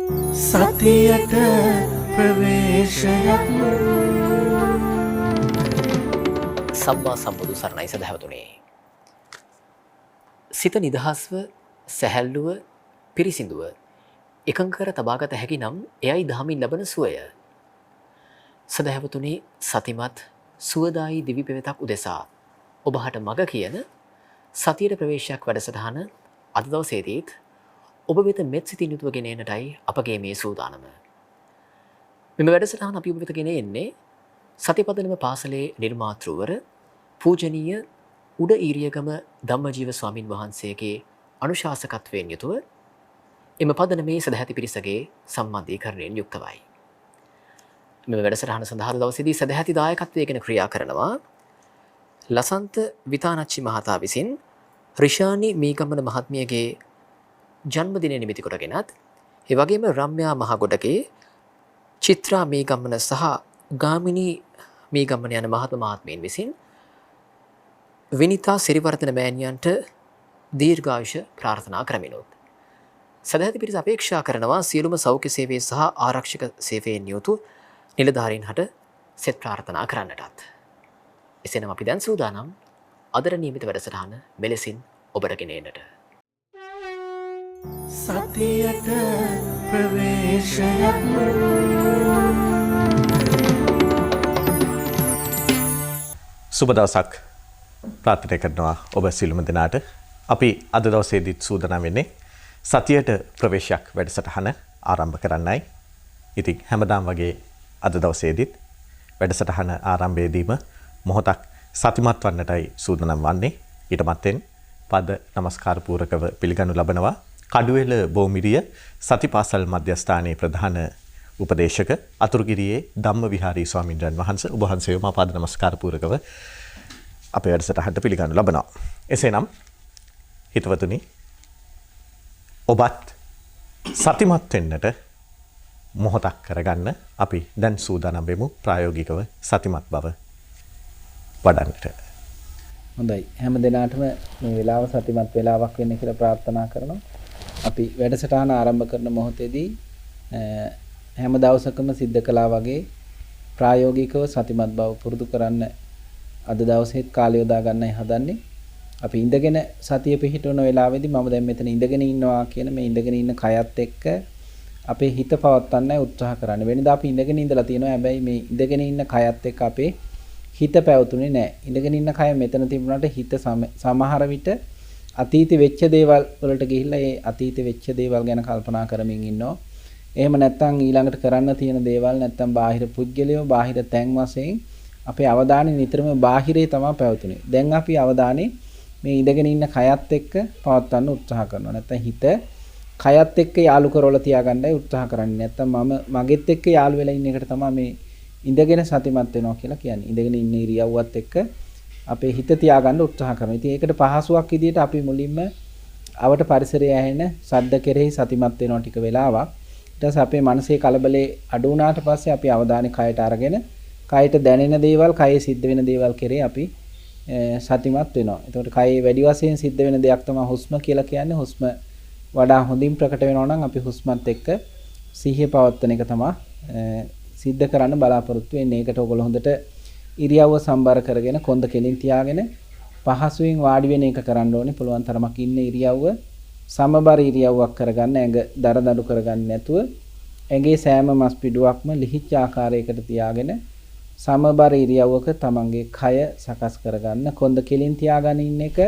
සතියට ප්‍රවේශයක් සම්මා සම්බුදු සරණයි සදහවතුනේ. සිත නිදහස්ව සැහැල්ලුව පිරිසිදුව එකඟ කර තබාගත හැකි නම් එයයි දහමින් ලබන සුවය. සදහවතුනේ සතිමත් සුවදායි දිවි පෙවෙතක් උදෙසා ඔබහට මග කියන සතියට ප්‍රවේශයක් වැඩසටහන අද දවසේදීත් ඔබ වෙත මෙත් සිතින් යුතුව ගෙන එන්නටයි අපගේ මේ සූදානම. මෙම වැඩසටහන අපි ඔබ වෙත ගෙන එන්නේ සතිපදනම පාසලේ නිර්මාතෘවර පූජනීය උඩ ඊරියගම ධම්මජීව ස්වාමින් වහන්සේගේ අනුශාසකත්වයෙන් යුතුව එම පදනමේ සදැහැති පිරිසගේ සම්බන්ධීකරණයෙන් යුක්තවයි. මෙම වැඩසටහන සඳහා දවසේදී සදැහැති දායකත්වයෙන් ක්‍රියා කරනවා ලසන්ත විතානච්චි මහතා විසින් රිෂානි මීගමන මහත්මියගේ ජන්මදිනය නිමිති කොටගෙනත් ඒ වගේම රම්‍යා මහගොඩගේ චිත්‍රා මීගමන සහ ගාමිණී මීගමන යන මහත්ම මහත්මීන් විසින් විනිතා සිරිවර්ධන මෑණියන්ට දීර්ඝායුෂ ප්‍රාර්ථනා කරමිනුත් සදැහැති පිරිස අපේක්ෂා කරනවා සියලුම සෞඛ්‍ය සේවයේ සහ ආරක්ෂක සේවයෙන් යුතු නිලධාරීන් හට සෙත් ප්‍රාර්ථනා කරන්නටත්. එසේනම් අපි දැන් සූදානම් අදට නියමිත වැඩසටහන මෙලෙසින් ඔබට ගෙන එන්නට. සතියට ප්‍රවේශයක් සුබ දවසක් ප්‍රාර්ථනා කරනවා ඔබ සියලුම දෙනාට. අපි අද දවසේදීත් සූදානම් වෙන්නේ සතියට ප්‍රවේශයක් වැඩසටහන ආරම්භ කරන්නයි. ඉතින් හැමදාම වගේ අද දවසේදීත් වැඩසටහන ආරම්භයේදීම මොහොතක් සතිමත් වන්නටයි සූදානම් වන්නේ. ඊට මත්තෙන් පද නමස්කාර පූරකව පිළිගනු ලබනවා කඩුවෙල බෝමිරිය සතිපාසල් මධ්‍යස්ථානයේ ප්‍රධාන උපදේශක අතුරුගිරියේ ධම්ම විහාරී ස්වාමීන් වහන්සේ ඔබ වහන්සේව මා පාද නමස්කාර පූරකව අපේ වැඩසටහනට පිළිගනු ලබනවා. එසේනම් හිතවතුනි ඔබත් සතිමත් වෙන්නට මොහොතක් කරගන්න අපි දැන් සූදානම් වෙමු ප්‍රායෝගිකව සතිමත් බව වඩන්නට. හොඳයි හැම දිනාටම මේ වෙලාව සතිමත් වෙලාවක් වෙන්න කියලා ප්‍රාර්ථනා කරනවා. අපි වැඩසටහන ආරම්භ කරන මොහොතේදී හැම දවසකම සිද්ධ කළා වගේ ප්‍රායෝගිකව සතිමත් බව පුරුදු කරන්න අද දවසේත් කාලය යොදා ගන්නයි හදන්නේ. අපි ඉඳගෙන සතිය පිහිටවන වෙලාවේදී මම දැන් මෙතන ඉඳගෙන ඉන්නවා කියන මේ ඉඳගෙන ඉන්න කයත් එක්ක අපේ හිත පවත්වන්නයි උත්සාහ කරන්නේ. වෙනදා අපි ඉඳගෙන ඉඳලා තියෙනවා. හැබැයි මේ ඉඳගෙන ඉන්න කයත් එක්ක අපේ හිත පැවතුනේ නැහැ. ඉඳගෙන ඉන්න කය මෙතන තිබුණාට හිත සමහර විට අතීතේ වෙච්ච දේවල් වලට ගිහිල්ලා ඒ අතීතේ වෙච්ච දේවල් ගැන කල්පනා කරමින් ඉන්නවා. එහෙම නැත්නම් ඊළඟට කරන්න තියෙන දේවල් නැත්නම් බාහිර පුද්ගලයෝ බාහිර තැන් වශයෙන් අපේ අවධානය නිතරම බාහිරේ තමයි පැවතුනේ. දැන් අපි අවධානය මේ ඉඳගෙන ඉන්න කයත් එක්ක පවත්වන්න උත්සාහ කරනවා. නැත්නම් හිත කයත් එක්ක යාලු කරවලා තියාගන්නයි උත්සාහ කරන්නේ. නැත්නම් මම මගෙත් එක්ක යාලු වෙලා ඉන්න එකට තමයි මේ ඉඳගෙන සතිමත් වෙනවා කියලා කියන්නේ. ඉඳගෙන ඉන්න ඉරියව්වත් එක්ක අපේ හිත තියාගන්න උත්සාහ කරනවා. ඉතින් ඒකට පහසුවක් විදිහට අපි මුලින්ම අවට පරිසරය ඇහෙන ශබ්ද කෙරෙහි සතිමත් වෙනවා ටික වෙලාවක්. ඊට පස්සේ අපේ මනසේ කලබලේ අඩු වුණාට පස්සේ අපි අවධානය කයට අරගෙන කයට දැනෙන දේවල්, කයේ සිද්ධ වෙන දේවල් කෙරෙහි අපි සතිමත් වෙනවා. එතකොට කයේ වැඩි වශයෙන් සිද්ධ වෙන දෙයක් තමයි හුස්ම කියලා කියන්නේ. හුස්ම වඩා හොඳින් ප්‍රකට වෙනවා නම් අපි හුස්මත් එක්ක සිහිය පවත්වන එක තමයි සිද්ධ කරන්න බලාපොරොත්තු වෙන්නේ. ඒකට ඔයගොල්ලෝ හොඳට ඉරියව්ව සම්බර කරගෙන කොන්ද කෙලින් තියාගෙන පහසුවෙන් වාඩි වෙන එක කරන්න ඕනේ. පුළුවන් තරමක් ඉන්න ඉරියව්ව සමබර ඉරියව්වක් කරගන්න. ඇඟ දරදඬු කරගන්න නැතුව ඇඟේ සෑම මස් පිඩුවක්ම ලිහිච්ච ආකාරයකට තියාගෙන සමබර ඉරියව්වක තමන්ගේ කය සකස් කරගන්න. කොන්ද කෙලින් තියාගෙන ඉන්න එක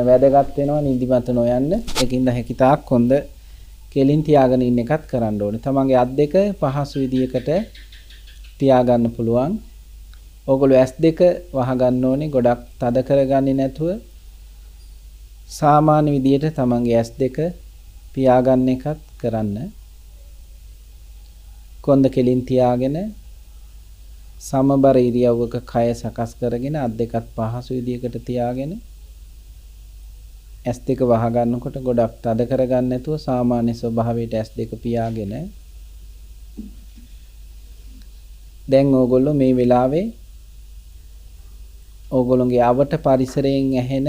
වැදගත් වෙනවා නිදිමත නොයන්න. ඒකින්ද හැකිතාක් කොන්ද කෙලින් තියාගෙන ඉන්න එකත් කරන්න ඕනේ. තමන්ගේ අත් දෙක පහසු විදියකට තියාගන්න පුළුවන්. ඕගොල්ලෝ S2 වහගන්න ඕනේ. ගොඩක් තද කරගන්නේ නැතුව සාමාන්‍ය විදියට තමන්ගේ S2 පියාගන්න එකත් කරන්න. කොන්ද කෙලින් තියාගෙන සමබර ඉරියව්වක කය සකස් කරගෙන අත් දෙකත් පහසු විදියකට තියාගෙන S2 වහගන්නකොට ගොඩක් තද කරගන්න නැතුව සාමාන්‍ය ස්වභාවයට S2 පියාගෙන දැන් ඕගොල්ලෝ මේ වෙලාවේ ඕගොල්ලෝගේ අවට පරිසරයෙන් ඇහෙන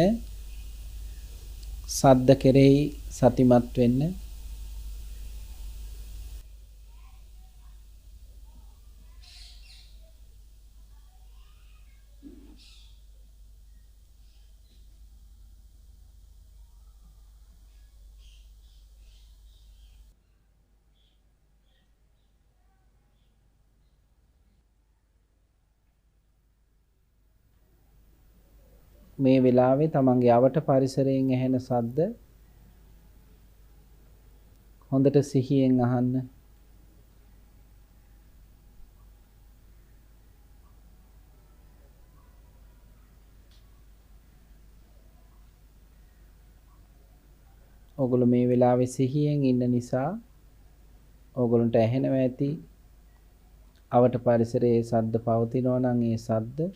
සද්ද කෙරෙහි සතිමත් වෙන්න. මේ වෙලාවේ තමන්ගේ අවට පරිසරයෙන් ඇහෙන සද්ද හොඳට සිහියෙන් අහන්න. ඔගොල්ලෝ මේ වෙලාවේ සිහියෙන් ඉන්න නිසා ඔගොල්ලන්ට ඇහෙනවා ඇති අවට පරිසරයේ සද්ද පවතිනවා නම් ඒ සද්ද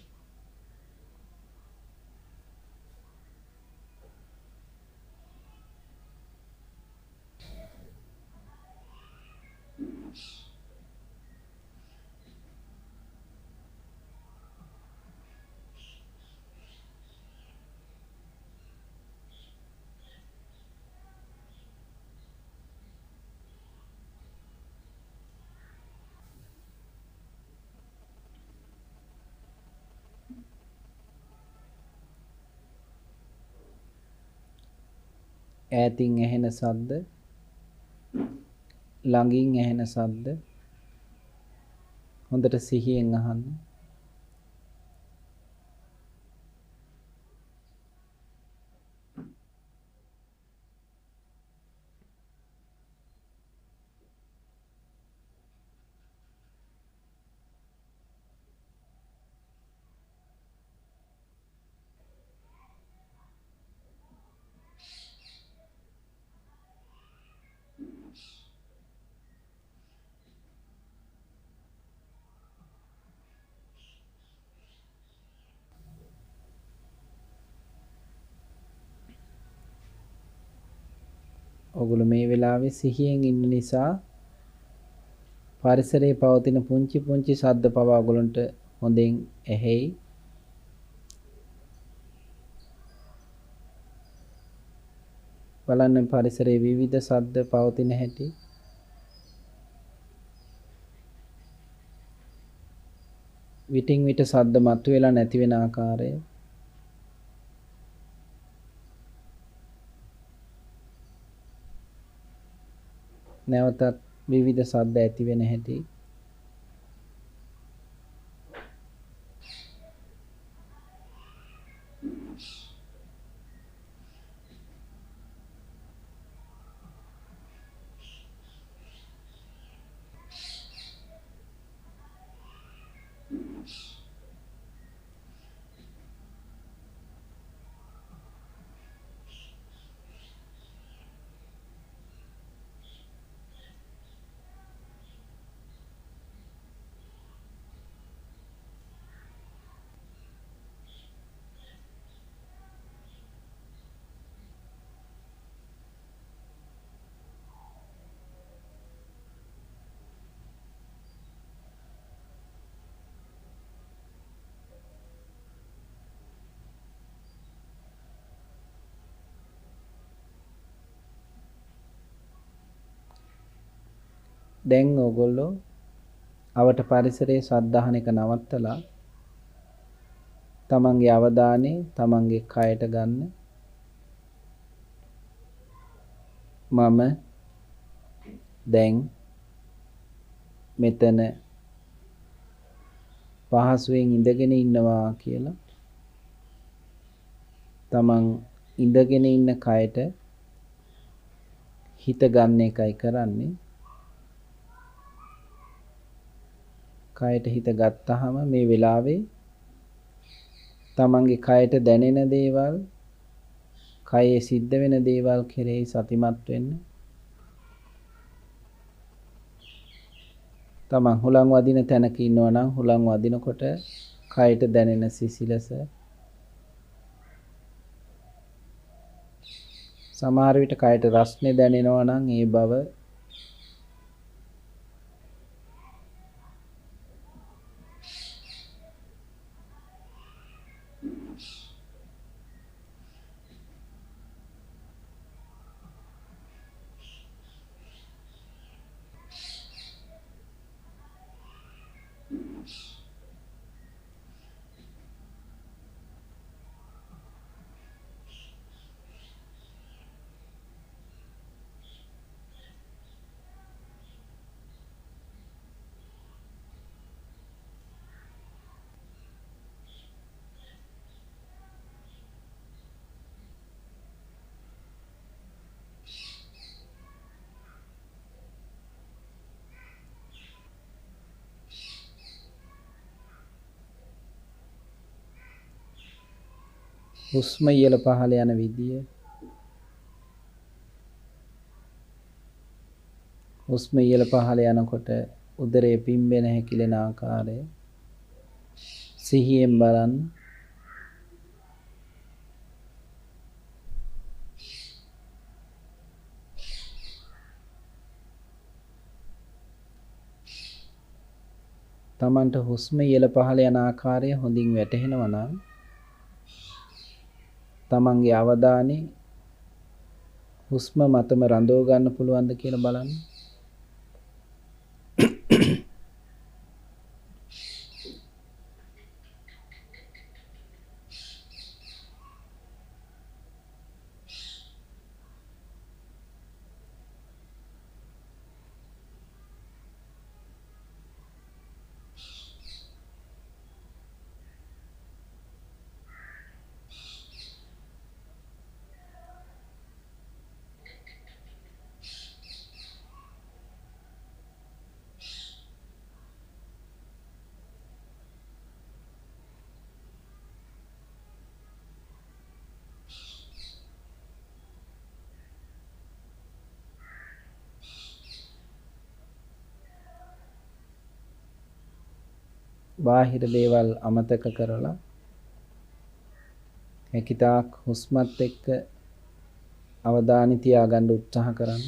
ඈතින් ඇහෙන සද්ද ළඟින් ඇහෙන සද්ද හොඳට සිහියෙන් අහන්න. ඔගොල්ලෝ මේ වෙලාවේ සිහියෙන් ඉන්න නිසා පරිසරයේ පවතින පුංචි පුංචි ශබ්ද පවා ඔයගොල්ලන්ට හොඳින් ඇහෙයි. බලන්න පරිසරයේ විවිධ ශබ්ද පවතින හැටි. විටින් විට ශබ්ද මතුවලා නැති වෙන ආකාරය. නැවතත් විවිධ ශබ්ද ඇති වෙන හැටි. දැන් ඕගොල්ලෝ අවට පරිසරයේ ශබ්ද අහන එක නවත්තලා තමන්ගේ අවධානය තමන්ගේ කයට ගන්න. මම දැන් මෙතන පහසුවෙන් ඉඳගෙන ඉන්නවා කියලා තමන් ඉඳගෙන ඉන්න කයට හිත ගන්න එකයි කරන්නේ. කයට හිත ගත්තාම මේ වෙලාවේ තමන්ගේ කයට දැනෙන දේවල්, කයේ සිද්ධ වෙන දේවල් කෙරෙහි සතිමත් වෙන්න. තමන් හුලං වදින තැනක ඉන්නවා නම් හුලං වදිනකොට කයට දැනෙන සිසිලස. සමහර විට කයට රස්නේ දැනෙනවා නම් ඒ බව. හුස්ම ඉහළ පහළ යන විදිය, හුස්ම ඉහළ පහළ යනකොට උදරයේ පිම්බෙන හැකිලෙන ආකාරය සිහියෙන් බලන්න. තමන්ට හුස්ම ඉහළ පහළ යන ආකාරය හොඳින් වැටහෙනවා නම් තමන්ගේ අවධානය හුස්ම මතම රඳව ගන්න පුළුවන්ද කියලා බලන්න. බාහිර දේවල් අමතක කරලා හැකිතාක් හුස්මත් එක්ක අවධානය තියාගන්න උත්සාහ කරන්න.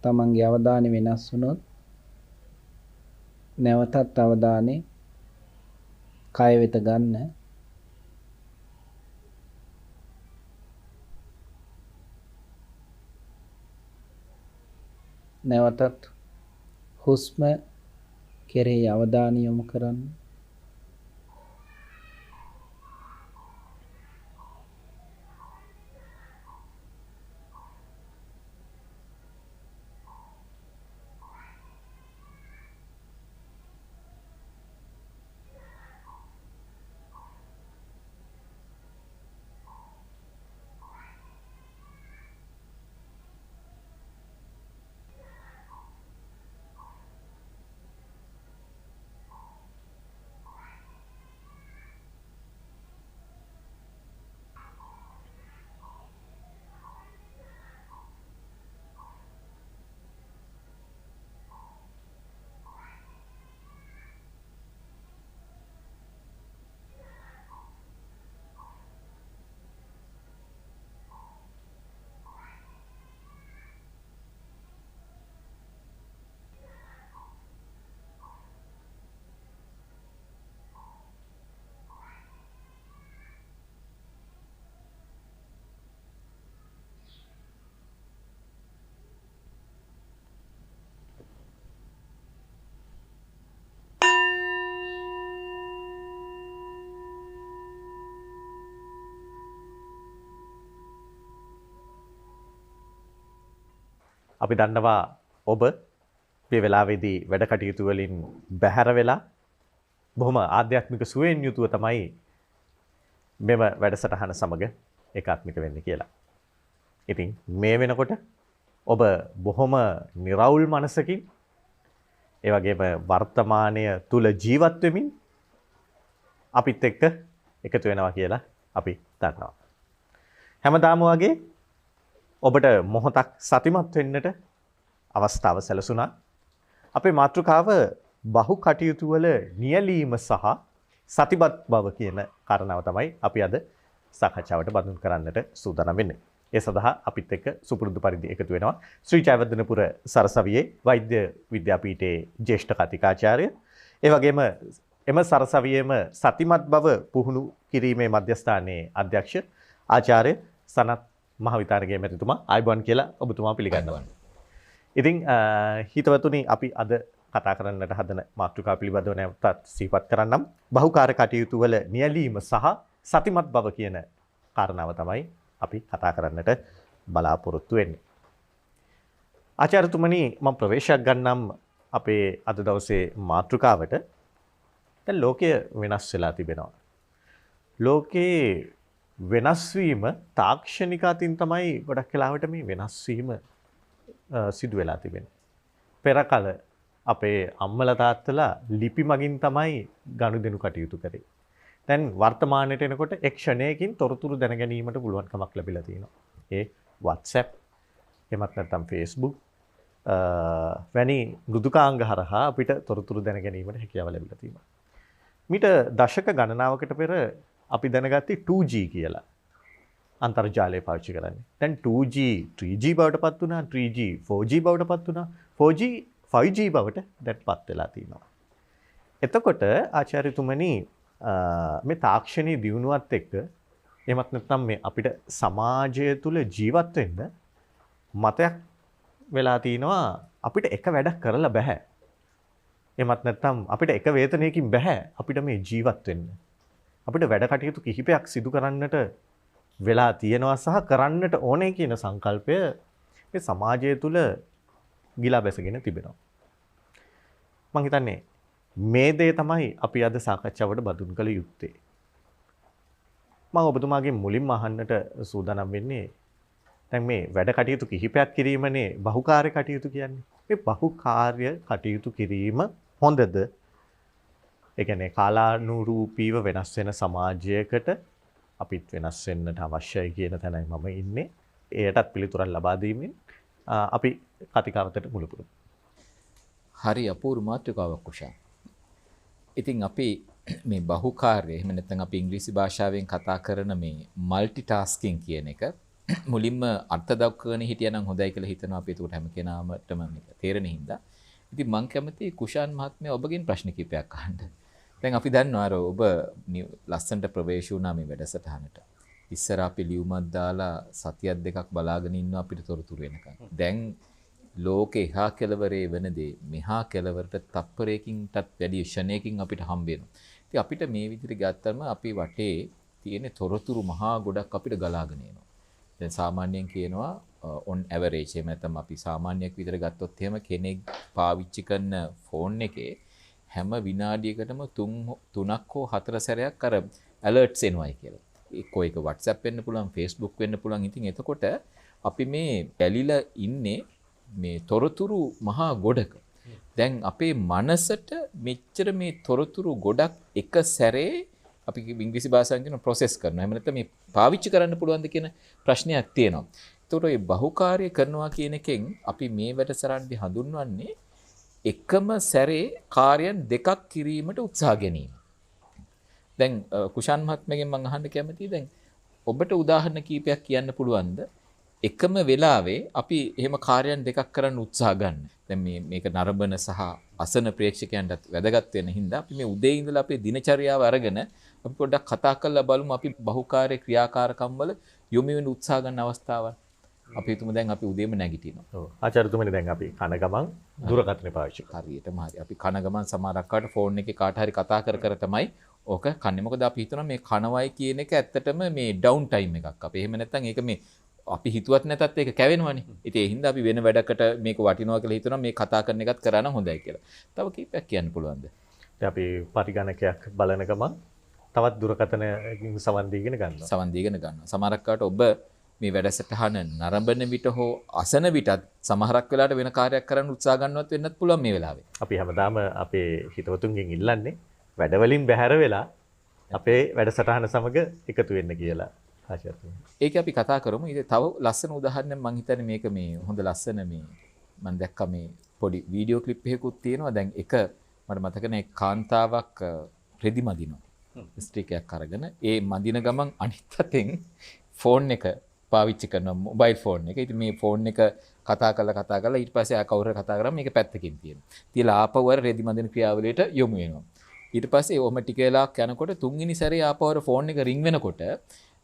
තමන්ගේ අවධානය වෙනස් වුණොත් නැවතත් අවධානය කය වෙත ගන්න. නැවතත් හුස්ම කෙරෙහි අවධානය යොමු කරන්න. අපි දන්නවා ඔබ මේ වෙලාවේදී වැඩ කටයුතු වලින් බැහැර වෙලා බොහොම ආධ්‍යාත්මික සුවයෙන් යුතුව තමයි මෙම වැඩසටහන සමග ඒකාත්මික වෙන්නේ කියලා. ඉතින් මේ වෙනකොට ඔබ බොහොම නිරවුල් මනසකින් ඒ වගේම වර්තමානය තුල ජීවත් වෙමින් අපිත් එක්ක එකතු වෙනවා කියලා අපි දන්නවා. හැමදාම වගේ ඔබට මොහොතක් සතිමත් වෙන්නට අවස්ථාව සැලසුණා. අපේ මාතෘකාව බහු කටයුතු වල නියැලීම සහ සතිමත් බව කියන කාරණාව තමයි අපි අද සාකච්ඡාවට බඳුන් කරන්නට සූදානම් වෙන්නේ. ඒ සඳහා අපිත් එක්ක සුපුරුදු පරිදි එකතු වෙනවා ශ්‍රී ජයවර්ධනපුර සරසවියේ වෛද්‍ය විද්‍යාපීඨයේ ජ්‍යෙෂ්ඨ කතිකාචාර්ය, ඒ වගේම එම සරසවියේම සතිමත් බව පුහුණු කිරීමේ මධ්‍යස්ථානයේ අධ්‍යක්ෂ ආචාර්ය සනත් මහවිතාරගේ මැතිතුමා ආයුබෝවන් කියලා ඔබතුමා පිළිගන්නවා. ඉතින් හිතවතුනි, අපි අද කතා කරන්නට හදන මාතෘකාව පිළිබඳව නැවතත් සිහිපත් කරන්නම්. බහුකාර්ය කටයුතු වල නියැලීම සහ සතිමත් බව කියන කාරණාව තමයි අපි කතා කරන්නට බලාපොරොත්තු වෙන්නේ. ආචාර්යතුමනි, මම ප්‍රවේශයක් ගන්නම් අපේ අද දවසේ මාතෘකාවට. දැන් ලෝකය වෙනස් වෙලා තිබෙනවා. ලෝකේ වෙනස් වීම තාක්ෂණික අතින් තමයි ගොඩක් වෙලාවට මේ වෙනස් වීම සිදු වෙලා තිබෙන්නේ. පෙර කල අපේ අම්මලා තාත්තලා ලිපි මගින් තමයි ගනුදෙනු කටයුතු කරේ. දැන් වර්තමානයට එනකොට එක් ක්ෂණයකින් තොරතුරු දැන ගැනීමට පුළුවන්කමක් ලැබිලා තියෙනවා. ඒ WhatsApp, එමත් නැත්නම් Facebook වැනි මෘදුකාංග හරහා අපිට තොරතුරු දැන ගැනීමට හැකියාව ලැබිලා තියෙනවා. මීට දශක ගණනාවකට පෙර අපි දැනගත්තේ 2G කියලා. අන්තර්ජාලය පාවිච්චි කරන්නේ. දැන් 2G 3G බවට පත් වුණා, 3G 4G බවට පත් වුණා, 4G 5G බවට දැන් පත් වෙලා තියෙනවා. එතකොට ආචාර්යතුමනි, මේ තාක්ෂණීය දියුණුවත් එක්ක එහෙමත් නැත්නම් මේ අපිට සමාජය තුල ජීවත් වෙන්න මතයක් වෙලා තිනවා අපිට එක වැඩක් කරලා බෑ. එහෙමත් නැත්නම් අපිට එක වේතනයකින් බෑ අපිට මේ ජීවත් වෙන්න. අපිට වැඩ කටයුතු කිහිපයක් සිදු කරන්නට වෙලා තියෙනවා සහ කරන්නට ඕනේ කියන සංකල්පය මේ සමාජය තුල ගිලා බැසගෙන තිබෙනවා. මම හිතන්නේ මේ දේ තමයි අපි අද සාකච්ඡාවට බඳුන් කළ යුත්තේ. මම ඔබතුමාගෙන් මුලින්ම අහන්නට සූදානම් වෙන්නේ, දැන් මේ වැඩ කටයුතු කිහිපයක් කිරීමනේ බහුකාර්ය කටයුතු කියන්නේ. මේ බහුකාර්ය කටයුතු කිරීම හොඳද? ඒ කියන්නේ කාලානුරූපීව වෙනස් වෙන සමාජයකට අපිත් වෙනස් වෙන්නට අවශ්‍යයි කියන තැනයි මම ඉන්නේ. එයටත් පිළිතුරක් ලබා දීමෙන් අපි කතිකාවතට මුල පුරමු. හරි අපූර්ව මාතෘකාවක් කුෂා. ඉතින් අපි මේ බහුකාර්ය, එහෙම නැත්නම් අපි ඉංග්‍රීසි භාෂාවෙන් කතා කරන මේ মালටි ටාස්කින් කියන එක මුලින්ම අර්ථ දක්වගෙන හිටියනම් හොඳයි කියලා හිතනවා අපි. ඒකට හැම කෙනාටම මේක තේරෙන හින්දා. ඉතින් මම කැමතියි කුෂාන් මහත්මයා ඔබගෙන් ප්‍රශ්න කිහිපයක් අහන්න. දැන් අපි දන්නවා අර ඔබ ලස්සනට ප්‍රවේශ වුණා මේ වැඩසටහනට. ඉස්සර අපි ලියුමක් දාලා සතියක් දෙකක් බලාගෙන ඉන්නවා අපිට තොරතුරු එනකන්. දැන් ලෝකේ එහා කෙළවරේ වෙනදී මෙහා කෙළවරට තප්පරයකින්ටත් වැඩි ක්ෂණයකින් අපිට හම්බ වෙනවා. ඉතින් අපිට මේ විදිහට ගත්තම අපි වටේ තියෙන තොරතුරු මහා ගොඩක් අපිට ගලාගෙන එනවා. දැන් සාමාන්‍යයෙන් කියනවා on average එහෙම නැත්නම් අපි සාමාන්‍යයක් විතර ගත්තොත් එහෙම කෙනෙක් පාවිච්චි කරන ෆෝන් එකේ හැම විනාඩියකටම 3ක් හෝ 4 සැරයක් අර alerts එනවායි කියලා. එක්කෝ ඒක WhatsApp වෙන්න පුළුවන්, Facebook වෙන්න පුළුවන්. ඉතින් එතකොට අපි මේ පැලිලා ඉන්නේ මේ තොරතුරු මහා ගොඩක. දැන් අපේ මනසට මෙච්චර මේ තොරතුරු ගොඩක් එක සැරේ අපි ඉංග්‍රීසි භාෂාවෙන් කියන process කරනවා. එහෙම නැත්නම් මේ පාවිච්චි කරන්න පුළුවන්ද කියන ප්‍රශ්නයක් තියෙනවා. ඒතකොට මේ බහුකාර්ය කරනවා කියන එකෙන් අපි මේ වැඩසටහනදී හඳුන්වන්නේ එකම සැරේ කාර්යයන් දෙකක් කිරීමට උත්සාහ ගැනීම. දැන් කුෂාන් මහත්මයාගෙන් මම අහන්න කැමතියි, දැන් ඔබට උදාහරණ කීපයක් කියන්න පුළුවන්ද? එකම වෙලාවේ අපි එහෙම කාර්යයන් දෙකක් කරන්න උත්සාහ ගන්න. දැන් මේක නරඹන සහ අසන ප්‍රේක්ෂකයන්ටත් වැදගත් වෙන හින්දා අපි මේ උදේ ඉඳලා අපේ දිනචරියාව අරගෙන අපි පොඩ්ඩක් කතා කරලා බලමු අපි බහුකාර්ය ක්‍රියාකාරකම් වල යොමු වෙන උත්සාහ ගන්න අවස්ථාවන්. අපි හිතමු දැන් අපි උදේම නැගිටිනවා. ඔව්. ආචාර්යතුමනි, දැන් අපි කන ගමන් දුරකථන පාවිච්චි කරනවා. හරියටම හරි. අපි කන ගමන් සමහරක් කාට ෆෝන් එකේ කාට හරි කතා කර තමයි ඕක කන්නේ. මොකද අපි හිතනවා මේ කනවයි කියන එක ඇත්තටම මේ ඩවුන් ටයිම් එකක්. අපි එහෙම නැත්නම් ඒක මේ අපි හිතුවත් නැතත් ඒක කැවෙනවනේ. ඉතින් ඒ හින්දා අපි වෙන වැඩකට මේක වටිනවා කියලා හිතනවා, මේ කතා කරන එකත් කරා නම් හොඳයි කියලා. තව කීපයක් කියන්න පුළුවන්ද? දැන් අපි පරිගණකයක් බලන ගමන් තවත් දුරකථනකින් සවන් දීගෙන ගන්නවා. සවන් දීගෙන ගන්නවා. සමහරක් කාට ඔබ මේ වැඩසටහන නරඹන විට හෝ අසන විටත් සමහරක් වෙලාවට වෙන කාර්යයක් කරන්න උත්සාහ ගන්නවත් වෙන්නත් පුළුවන් මේ වෙලාවේ. අපි හැමදාම අපේ හිතවතුන්ගෙන් ඉල්ලන්නේ වැඩවලින් බැහැර වෙලා අපේ වැඩසටහන සමග එකතු වෙන්න කියලා. ආශාතුමනි. ඒක අපි කතා කරමු. ඉතින් තව ලස්සන උදාහරණයක් මම හිතන්නේ මේක මේ හොඳ ලස්සන මේ මම දැක්කා මේ පොඩි වීඩියෝ ක්ලිප් එකකුත් තියෙනවා. දැන් එක මට මතක නැහැ කාන්තාවක් රෙදි මදිනවා. ස්ටික් එකක් අරගෙන ඒ මදින ගමන් අනිත් අතෙන් ෆෝන් එක පාවිච්චි කරන මොබයිල් ෆෝන් එක. ඉතින් මේ ෆෝන් එක කතා කරලා ඊට පස්සේ ආ කවුරු කතා කරාම මේක පැත්තකින් තියෙනවා. තියලා ආපහු අර රෙදි මදින ක්‍රියාවලියට යොමු වෙනවා. ඊට පස්සේ ඔහම ටික වෙලාවක් යනකොට තුන්වෙනි සැරේ ආපහු අර ෆෝන් එක රින් වෙනකොට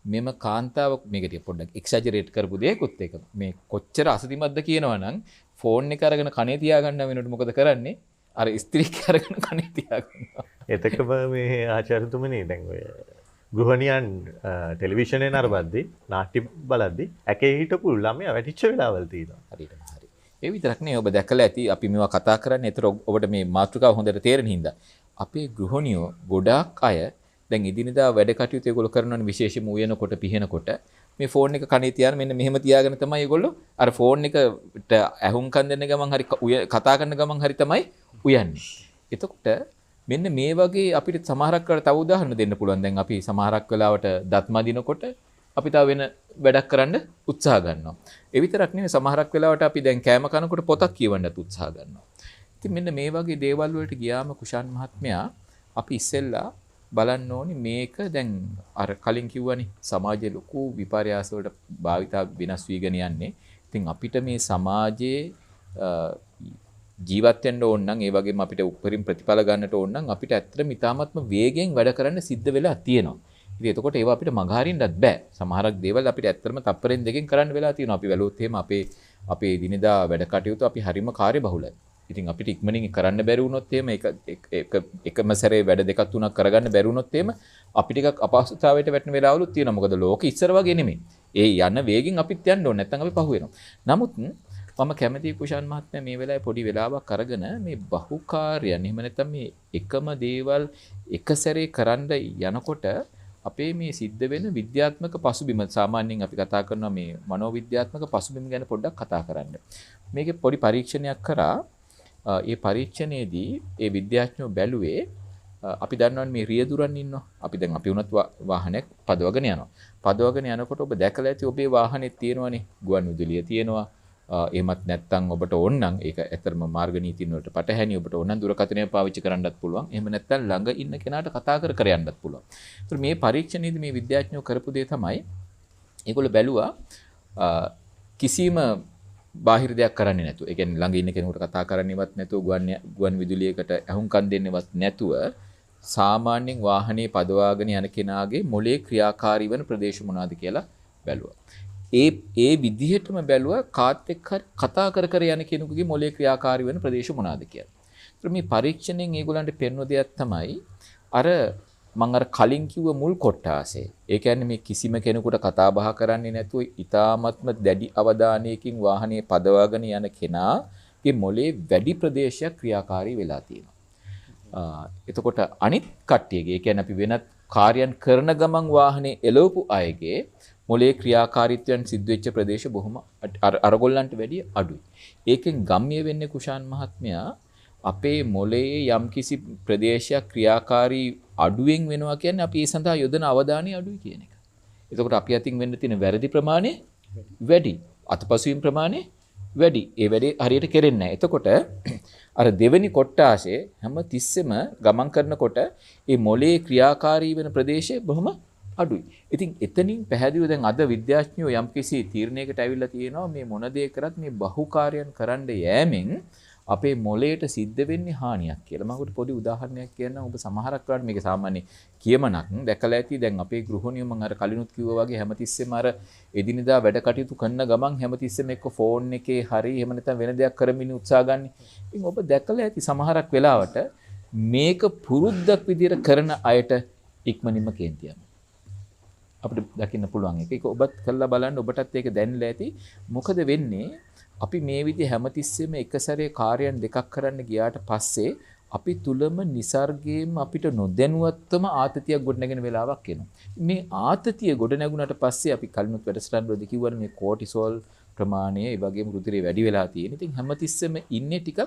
මෙම කාන්තාව මේක ටික පොඩ්ඩක් එක්සැජරේට් කරපු දෙයක්ත් ඒක මේ කොච්චර අසතිමත්ද කියනවනම් ෆෝන් එක අරගෙන කනේ තියාගන්න වෙනකොට මොකද කරන්නේ? අර ස්ත්‍රී අරගෙන කනේ තියාගන්නවා. එතකම මේ ආචාර්යතුමනි දැන් ඔය ගෘහණියන් ටෙලිවිෂනේ නරඹද්දි නාට්‍ය බලද්දි ඇකේ හිටපු ළමයා වැටිච්ච වෙලාවල් තියෙනවා. හරියටම හරි. ඒ විතරක් නෙවෙයි ඔබ දැකලා ඇති අපි මේවා කතා කරන්නේ. ඒතර ඔබට මේ මාතෘකාව හොඳට තේරෙන හින්දා අපේ ගෘහණියෝ ගොඩාක් අය දැන් ඉදිනදා වැඩ කටයුතු ඒගොල්ලෝ කරනවනේ විශේෂයෙන්ම උයනකොට පිහිනකොට මේ ෆෝන් එක කනේ තියාගෙන මෙන්න මෙහෙම තියාගෙන තමයි ඒගොල්ලෝ අර ෆෝන් එකට ඇහුම්කන් දෙන්න ගමන් හරි කතා කරන ගමන් හරි තමයි උයන්නේ. එතකොට මෙන්න මේ වගේ අපිට සමහරක් වෙලාවට තව උදාහරණ දෙන්න පුළුවන්. දැන් අපි සමහරක් වෙලාවට දත් මදිනකොට අපි තව වෙන වැඩක් කරන්න උත්සාහ ගන්නවා. ඒ විතරක් නෙවෙයි සමහරක් වෙලාවට අපි දැන් කෑම කනකොට පොතක් කියවන්නත් උත්සාහ ගන්නවා. ඉතින් මෙන්න මේ වගේ දේවල් වලට ගියාම කුෂාන් මහත්මයා අපි ඉස්සෙල්ලා බලන්න ඕනි මේක දැන් අර කලින් කිව්වනේ සමාජයේ ලොකු විපර්යාස වලට භාවිතා වෙනස් වීගෙන යන්නේ. ඉතින් අපිට මේ සමාජයේ ජීවත් වෙන්න ඕන නම් ඒ වගේම අපිට උපරිම ප්‍රතිඵල ගන්නට ඕන නම් අපිට ඇත්තටම ඉතාමත්ම වේගයෙන් වැඩ කරන්න සිද්ධ වෙලා තියෙනවා. ඉතින් එතකොට ඒවා අපිට මගහරින්නත් බෑ. සමහරක් දේවල් අපිට ඇත්තටම තප්පරෙන් දෙකෙන් කරන්න වෙලා තියෙනවා. අපි වැළුවොත් එහෙම අපේ දිනදා වැඩ කටයුතු අපි හරිම කාර්යබහුලයි. ඉතින් අපිට ඉක්මනින් කරන්න බැරි වුණොත් එහෙම එකම සැරේ වැඩ දෙකක් තුනක් කරගන්න බැරි වුණොත් එහෙම අපි ටිකක් අපහසුතාවයට වැටෙන වෙලාවලුත් තියෙනවා. මොකද ලෝකෙ ඉස්සර වගේ නෙමෙයි. ඒ යන වේගෙන් අපිත් යන්න ඕනේ. නැත්නම් අපි පහු වෙනවා. නමුත් මම කැමතියි කුෂාන් මහත්මයා මේ වෙලාවේ පොඩි වෙලාවක් අරගෙන මේ බහුකාර්යයන් එහෙම නැත්නම් මේ එකම දේවල් එක සැරේ කරන්න යනකොට අපේ මේ සිද්ධ වෙන විද්‍යාත්මක පසුබිම සාමාන්‍යයෙන් අපි කතා කරනවා මේ මනෝවිද්‍යාත්මක පසුබිම ගැන පොඩ්ඩක් කතා කරන්න. මේකේ පොඩි පරීක්ෂණයක් කරා. ඒ පරීක්ෂණයේදී ඒ විද්‍යාඥයෝ බැලුවේ අපි දන්නවනේ මේ රියදුරන් ඉන්නවා. අපි වුණත් වාහනයක් පදවගෙන යනවා. පදවගෙන යනකොට ඔබ දැකලා ඇති ඔබේ වාහනේ තියෙනවනේ ගුවන් විදුලිය තියෙනවා. එහෙමත් නැත්නම් ඔබට ඕන නම් ඒක ඇත්තටම මාර්ග නීතින් වලට පටහැනි ඔබට ඕන නම් දුරකථනය පාවිච්චි කරන්නත් පුළුවන්. එහෙම නැත්නම් ළඟ ඉන්න කෙනාට කතා කර යන්නත් පුළුවන්. ඒතර මේ පරීක්ෂණයේදී මේ විද්‍යාඥයෝ කරපු දේ තමයි ඒගොල්ලෝ බැලුවා කිසිම බාහිර දෙයක් කරන්නේ නැතුව. ඒ කියන්නේ ළඟ ඉන්න කෙනෙකුට කතා කරන්නේවත් නැතුව ගුවන් විදුලියකට ඇහුම්කන් දෙන්නේවත් නැතුව සාමාන්‍යයෙන් වාහනේ පදවාගෙන යන කෙනාගේ මොළයේ ක්‍රියාකාරී වෙන ප්‍රදේශ මොනවාද කියලා බැලුවා. ඒ විදිහටම බැලුවා කාත් එක්ක කතා කර යන කෙනෙකුගේ මොළයේ ක්‍රියාකාරී වෙන ප්‍රදේශ මොනවාද කියලා. ඒත් මේ පරීක්ෂණයෙන් ඒගොල්ලන්ට පෙන්වන දෙයක් තමයි අර මම කලින් කිව්ව මුල් කොටාසේ. ඒ කියන්නේ මේ කිසිම කෙනෙකුට කතා බහ කරන්නේ නැතුව ඊ타ත්ම දැඩි අවධානයකින් වාහනේ පදවාගෙන යන කෙනාගේ මොළයේ වැඩි ප්‍රදේශයක් ක්‍රියාකාරී වෙලා තියෙනවා. එතකොට අනිත් කට්ටියගේ ඒ කියන්නේ අපි වෙනත් කාර්යයන් කරන ගමන් වාහනේ එලවපු අයගේ මොළයේ ක්‍රියාකාරීත්වයන් සිද්ධ වෙච්ච ප්‍රදේශ බොහොම අරගොල්ලන්ට වැඩිය අඩුයි. ඒකෙන් ගම්ම්‍ය වෙන්නේ කුෂාන් මහත්මයා අපේ මොළයේ යම්කිසි ප්‍රදේශයක් ක්‍රියාකාරී අඩුවෙන් වෙනවා කියන්නේ අපි ඒ සඳහා යොදන අවධානය අඩුයි කියන එක. එතකොට අපි අතින් වෙන්න තියෙන වැරදි ප්‍රමාණය වැඩි. අතපසුවීම් ප්‍රමාණය වැඩි. ඒ වැඩේ හරියට කෙරෙන්නේ නැහැ. එතකොට අර දෙවෙනි කොටාසේ හැම තිස්සෙම ගමන් කරනකොට මේ මොළයේ ක්‍රියාකාරී වෙන ප්‍රදේශය බොහොම අඩුයි. ඉතින් එතනින් පැහැදිලිව දැන් අද විද්‍යාඥයෝ යම්කිසි තීරණයකට ඇවිල්ලා තියෙනවා මේ මොන දේ කරත් මේ බහුකාර්යයන් කරන්න යෑමෙන් අපේ මොළයට සිද්ධ වෙන්නේ හානියක් කියලා. මම ඔබට පොඩි උදාහරණයක් කියන්නම්. ඔබ සමහරක් වෙලාවට මේක සාමාන්‍ය කියමනක් දැකලා ඇති. දැන් අපේ ගෘහණියෝ මම අර කලිනුත් කිව්වා වගේ හැමතිස්සෙම අර එදිනෙදා වැඩ කටයුතු කරන ගමන් හැමතිස්සෙම එක්ක ෆෝන් එකේ හරි එහෙම නැත්නම් වෙන දෙයක් කරමින් උත්සාහ ගන්න. ඉතින් ඔබ දැකලා ඇති සමහරක් වෙලාවට මේක පුරුද්දක් විදියට කරන අයට ඉක්මනින්ම කේන්ති යනවා. අපිට දකින්න පුළුවන් එක. ඒක ඔබත් කරලා බලන්න ඔබටත් ඒක දැනෙලා ඇති. මොකද වෙන්නේ අපි මේ විදිහ හැමතිස්සෙම එක සැරේ කාර්යයන් දෙකක් කරන්න ගියාට පස්සේ අපි තුලම નિસර්ගයෙන් අපිට නොදැනුවත්වම ආතතියක් ගොඩනගෙන වෙලාවක් එනවා. මේ ආතතිය ගොඩ නැගුණාට පස්සේ අපි කලිනුත් වැඩසටහන් වලදී කිව්වනේ මේ කෝටිසෝල් ප්‍රමාණය ඒ වගේම රුධිරේ වැඩි වෙලා තියෙන. ඉතින් හැමතිස්සෙම ඉන්නේ ටිකක්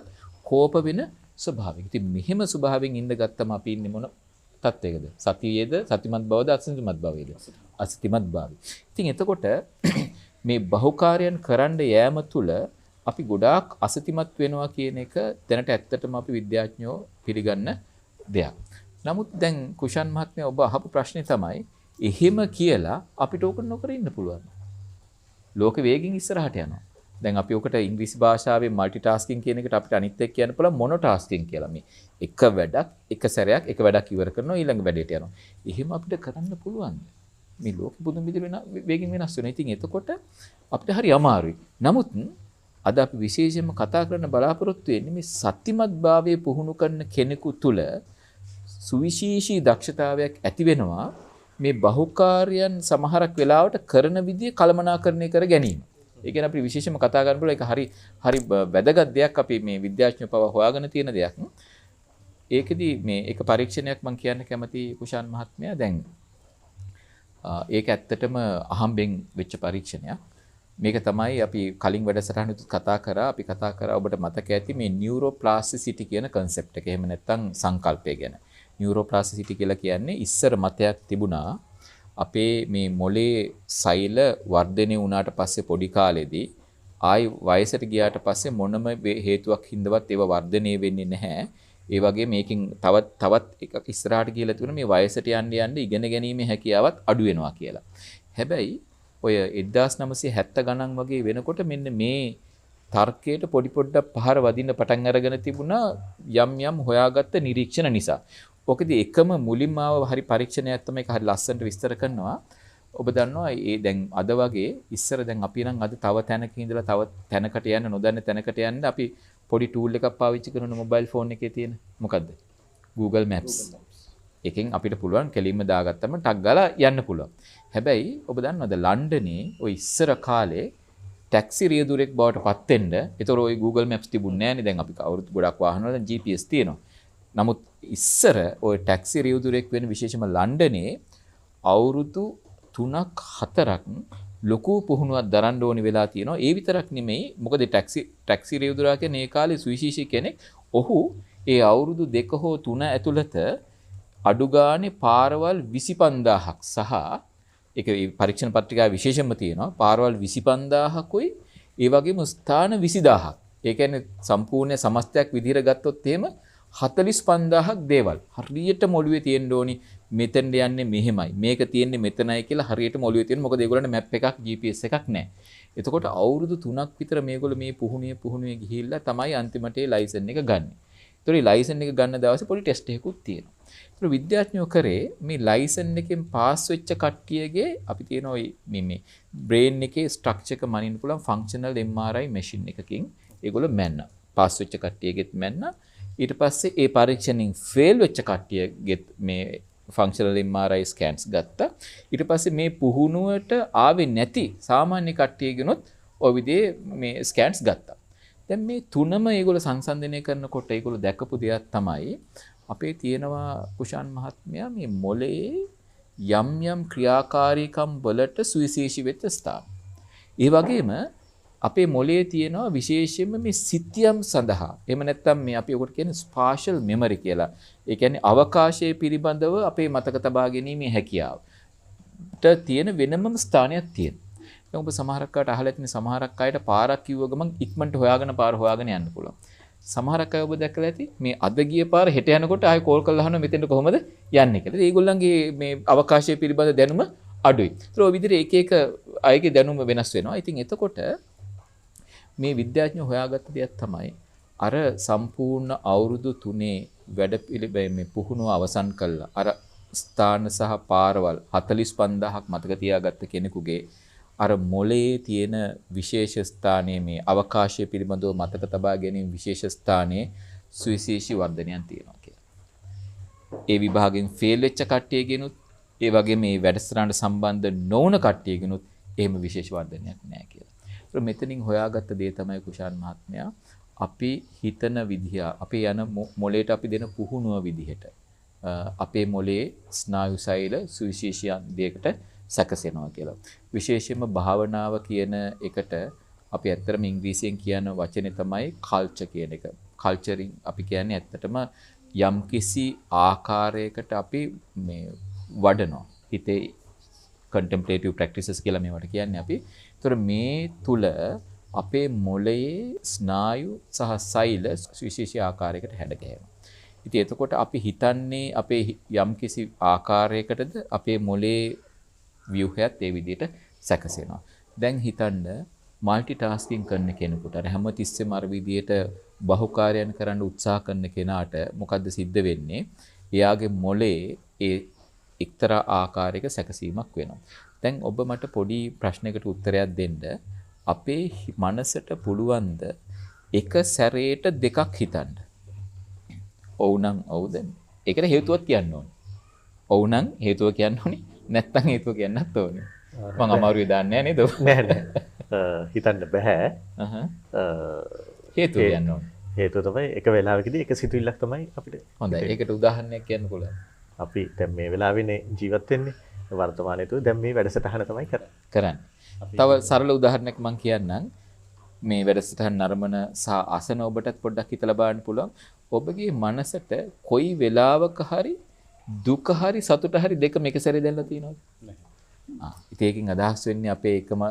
කෝප වෙන ස්වභාවයක. ඉතින් මෙහෙම ස්වභාවයෙන් ඉඳ ගත්තම අපි ඉන්නේ මොන තත්ත්වයකද? සතියේද සතිමත් බවද අසතිමත් බවේද? අසතිමත් භාවය. ඉතින් එතකොට මේ බහුකාර්යයන් කරන්න යෑම තුළ අපි ගොඩාක් අසතිමත් වෙනවා කියන එක දැනට ඇත්තටම අපි විද්‍යාඥයෝ පිළිගන්න දෙයක්. නමුත් දැන් කුෂන් මහත්මයා ඔබ අහපු ප්‍රශ්නේ තමයි එහෙම කියලා අපිට ඕක නොකර ඉන්න පුළුවන්. ලෝක වේගින් ඉස්සරහට යනවා. දැන් අපි ඔකට ඉංග්‍රීසි භාෂාවේ මල්ටිටාස්කින් කියන එකට අපිට අනිත් එක්ක කියන්න පුළුවන් මොනෝටාස්කින් කියලා. මේ එක වැඩක් එක සැරයක් එක වැඩක් ඉවර කරනවා ඊළඟ වැඩේට යනවා. එහෙම අපිට කරන්න පුළුවන්. මේ ලෝක පුදුම විදිහට වේගින් වෙනස් වෙනවා. ඉතින් එතකොට අපිට හරි අමාරුයි. නමුත් අද අපි විශේෂයෙන්ම කතා කරන්න බලාපොරොත්තු වෙන්නේ මේ සත්‍යමත් භාවයේ පුහුණු කරන කෙනෙකු තුල සුවිශේෂී දක්ෂතාවයක් ඇති වෙනවා මේ බහුකාර්යයන් සමහරක් වෙලාවට කරන විදිය කළමනාකරණය කර ගැනීම. ඒ කියන්නේ අපි විශේෂයෙන්ම කතා කරන්න පුළුවන් ඒක හරි වැදගත් දෙයක් අපි මේ විද්‍යාඥයෝ පව හොයාගෙන තියෙන දෙයක්. ඒකෙදි මේ එක පරීක්ෂණයක් මම කියන්න කැමති කුෂාන් මහත්මයා දැන් ඒක ඇත්තටම අහම්බෙන් වෙච්ච පරීක්ෂණයක්. මේක තමයි අපි කලින් වැඩසටහනෙත් කතා කරා ඔබට මතක ඇති මේ නියුරෝප්ලාස්ටිසිටි කියන concept එක. එහෙම නැත්නම් සංකල්පය ගැන. නියුරෝප්ලාස්ටිසිටි කියලා කියන්නේ ඉස්සර මතයක් තිබුණා අපේ මේ මොලේ සෛල වර්ධනය වුණාට පස්සේ පොඩි කාලෙදී ආයි වයසට ගියාට පස්සේ මොනම හේතුවක් හින්දාවත් ඒව වර්ධනය වෙන්නේ නැහැ. ඒ වගේ මේකෙන් තවත් එකක් ඉස්සරහට කියලා තිබුණා මේ වයසට යන්න ඉගෙන ගැනීමේ හැකියාවත් අඩු වෙනවා කියලා. හැබැයි ඔය 1970 ගණන් වගේ වෙනකොට මෙන්න මේ තර්කයට පොඩි පොඩ්ඩක් පහර වදින්න පටන් අරගෙන තිබුණා යම් හොයාගත්ත නිරීක්ෂණ නිසා. ඔකදී එකම මුලින්ම ආව හරි පරීක්ෂණයක් තමයි ඒක හරි ලස්සනට විස්තර කරනවා. ඔබ දන්නවා ඒ දැන් අද වගේ ඉස්සර දැන් අපි නම් අද තව තැනක ඉඳලා තව තැනකට යන්න නොදන්න තැනකට යන්න අපි පොඩි ටූල් එකක් පාවිච්චි කරන මොබයිල් ෆෝන් එකේ තියෙන මොකද්ද? Google Maps. එකෙන් අපිට පුළුවන් කෙලින්ම දාගත්තම ටක් ගාලා යන්න පුළුවන්. හැබැයි ඔබ දන්නවද ලන්ඩනේ ওই ඉස්සර කාලේ ටැක්සි රියදුරෙක් බවට පත් වෙන්න ඒතර ওই Google Maps තිබුණේ නැහනේ. දැන් අපි කවුරුත් ගොඩක් වාහන වල GPS තියෙනවා. නමුත් ඉස්සර ওই ටැක්සි රියදුරෙක් වෙන විශේෂම ලන්ඩනේ අවුරුදු 3ක් 4ක් ලොකු පුහුණුවක් දරන්න ඕනි වෙලා තියෙනවා. ඒ විතරක් නෙමෙයි මොකද ටැක්සි රියදුරා කියන්නේ ඒ කාලේ සුවිශේෂී කෙනෙක්. ඔහු ඒ අවුරුදු 2 හෝ 3 ඇතුළත අඩු ගානේ පාරවල් 25000ක් සහ ඒක පරීක්ෂණ පත්‍රිකාවේ විශේෂම තියෙනවා පාරවල් 25000කුයි ඒ වගේම ස්ථාන 20000ක්. ඒ කියන්නේ සම්පූර්ණ සමස්තයක් විදිහට ගත්තොත් එහෙම 45000ක් දේවල් හරියට මොළුවේ තියෙන්න ඕනි. මෙතෙන්ට යන්නේ මෙහෙමයි. මේක තියෙන්නේ මෙතනයි කියලා හරියට මොළුවේ තියෙන. මොකද ඒගොල්ලන්ට මැප් එකක් GPS එකක් නැහැ. එතකොට අවුරුදු 3ක් විතර මේගොල්ලෝ මේ පුහුණුවේ ගිහිල්ලා තමයි අන්තිමට ඒ ලයිසන් එක ගන්නෙ. ඒතකොට මේ ලයිසන් එක ගන්න දවසේ පොඩි ටෙස්ට් එකකුත් තියෙනවා. ඒතකොට විද්‍යාඥයෝ කරේ මේ ලයිසන් එකෙන් පාස් වෙච්ච කට්ටියගේ අපි තියෙන ওই මේ බ්‍රේන් එකේ ස්ට්‍රක්චර් එක මනින්න පුළුවන් ෆන්ක්ෂනල් MRI මැෂින් එකකින් ඒගොල්ලෝ මැන්නා. පාස් වෙච්ච කට්ටියගෙත් මැන්නා. ඊට පස්සේ ඒ පරීක්ෂණෙන් ෆේල් වෙච්ච කට්ටියගෙත් මේ ෆන්ක්ෂනල් MRI ස්කෑන්ස් ගත්තා. ඊට පස්සේ මේ පුහුණුවට ආවේ නැති සාමාන්‍ය කට්ටියගෙනුත් ওই විදිහේ මේ ස්කෑන්ස් ගත්තා. දැන් මේ තුනම ඒගොල්ලෝ සංසන්දනය කරනකොට ඒගොල්ලෝ දැකපු දෙයක් තමයි අපේ තියෙනවා කුෂාන් මහත්මයා මේ මොලේ යම් ක්‍රියාකාරීකම් වලට සුවිශේෂී වෙච්ච ස්ථාන. ඒ වගේම අපේ මොලේ තියෙනවා විශේෂයෙන්ම මේ සිතියම් සඳහා. එහෙම නැත්නම් මේ අපි ඔකට කියන්නේ ස්පාෂල් මෙමරි කියලා. ඒ කියන්නේ අවකාශයේ පිළිබඳව අපේ මතක තබා ගැනීමේ හැකියාව. තියෙන වෙනමම ස්ථානයක් තියෙනවා. දැන් ඔබ සමහරක් අයට අහලා තියෙන සමහරක් අයට පාරක් කිව්ව ගමන් ඉක්මනට පාර හොයාගෙන යන්න පුළුවන්. සමහරක් අය ඔබ දැකලා ඇති මේ අද ගිය පාර හෙට යනකොට ආයෙ කෝල් කරලා අහනවා මෙතෙන්ට කොහමද යන්නේ කියලා. ඒගොල්ලන්ගේ මේ අවකාශය පිළිබඳ දැනුම අඩුයි. ඒතර ඔය විදිහට එක අයගේ දැනුම වෙනස් වෙනවා. ඉතින් එතකොට මේ විද්‍යාඥයෝ හොයාගත්ත දෙයක් තමයි අර සම්පූර්ණ අවුරුදු 3 වැඩ මේ පුහුණුව අවසන් කළා. අර ස්ථාන සහ පාරවල් 45000ක් මතක තියාගත්ත කෙනෙකුගේ අර මොලේ තියෙන විශේෂ ස්ථානයේ මේ අවකාශය පිළිබඳව මතක තබා ගැනීම විශේෂ ස්ථානයේ සුවිශේෂී වර්ධනයක් තියෙනවා කියලා. ඒ විභාගයෙන් ෆේල් වෙච්ච කට්ටියගෙනුත් ඒ වගේ මේ වැඩසටහනට සම්බන්ධ නොවුන කට්ටියගෙනුත් එහෙම විශේෂ වර්ධනයක් නැහැ කියලා. ඒත් මෙතනින් හොයාගත්ත දේ තමයි කුෂාන් මහත්මයා අපි හිතන විදිහ අපි යන මොලේට අපි දෙන පුහුණුව විදිහට අපේ මොලේ ස්නායු සෛල සුවිශේෂී දෙයකට සැකසෙනවා කියලා. විශේෂයෙන්ම භාවනාව කියන එකට අපි ඇත්තටම ඉංග්‍රීසියෙන් කියන වචනේ තමයි කල්චර් කියන එක. කල්චරින් අපි කියන්නේ ඇත්තටම යම්කිසි ආකාරයකට අපි මේ වඩනවා. හිතේ contemplative practices කියලා මේවට කියන්නේ අපි. ඒතර මේ තුල අපේ මොළයේ ස්නායු සහ සෛල විශේෂ ආකාරයකට හැඩගැහෙනවා. ඉතින් එතකොට අපි හිතන්නේ අපේ යම්කිසි ආකාරයකටද අපේ මොළයේ ව්‍යුහයත් ඒ විදිහට සැකසෙනවා. දැන් හිතන්න මල්ටිටාස්කින් කරන කෙනෙකුට අර හැම තිස්සෙම අර විදිහට බහුකාර්යයන් කරන්න උත්සාහ කරන කෙනාට මොකද්ද සිද්ධ වෙන්නේ? එයාගේ මොළයේ ඒ එක්තරා ආකාරයක සැකසීමක් වෙනවා. දැන් ඔබ මට පොඩි ප්‍රශ්නයකට උත්තරයක් දෙන්න. අපේ මනසට පුළුවන්ද එක සැරේට දෙකක් හිතන්න? ඔව් නම් ඔව්ද? ඒකට හේතුවක් කියන්න ඕනේ. ඔව් නම් හේතුව කියන්න ඕනේ. නැත්නම් හේතුව කියන්නත් ඕනේ. මම අමාරුයි දාන්නේ නේද? නෑ හිතන්න බෑ. හේතුව කියන්න ඕනේ. හේතුව තමයි එක වෙලාවකදී එක සිතුවිල්ලක් තමයි අපිට. හොඳයි. ඒකට උදාහරණයක් කියන්න පුළුවන්. අපි දැන් මේ වෙලාවේනේ ජීවත් වෙන්නේ. වර්තමානයේ තුල දැන් මේ වැඩසටහන තමයි කරන්නේ. තව සරල උදාහරණයක් මම කියන්නම්. මේ වැඩසටහන නරඹන සහ අසන ඔබටත් පොඩ්ඩක් හිතලා බලන්න පුළුවන්. ඔබගේ මනසට කොයි වෙලාවක හරි දුක හරි සතුට හරි දෙකම එක සැරේ දැනලා තියෙනවද? නැහැ. ඉතින් ඒකෙන් අදහස් වෙන්නේ අපේ එකම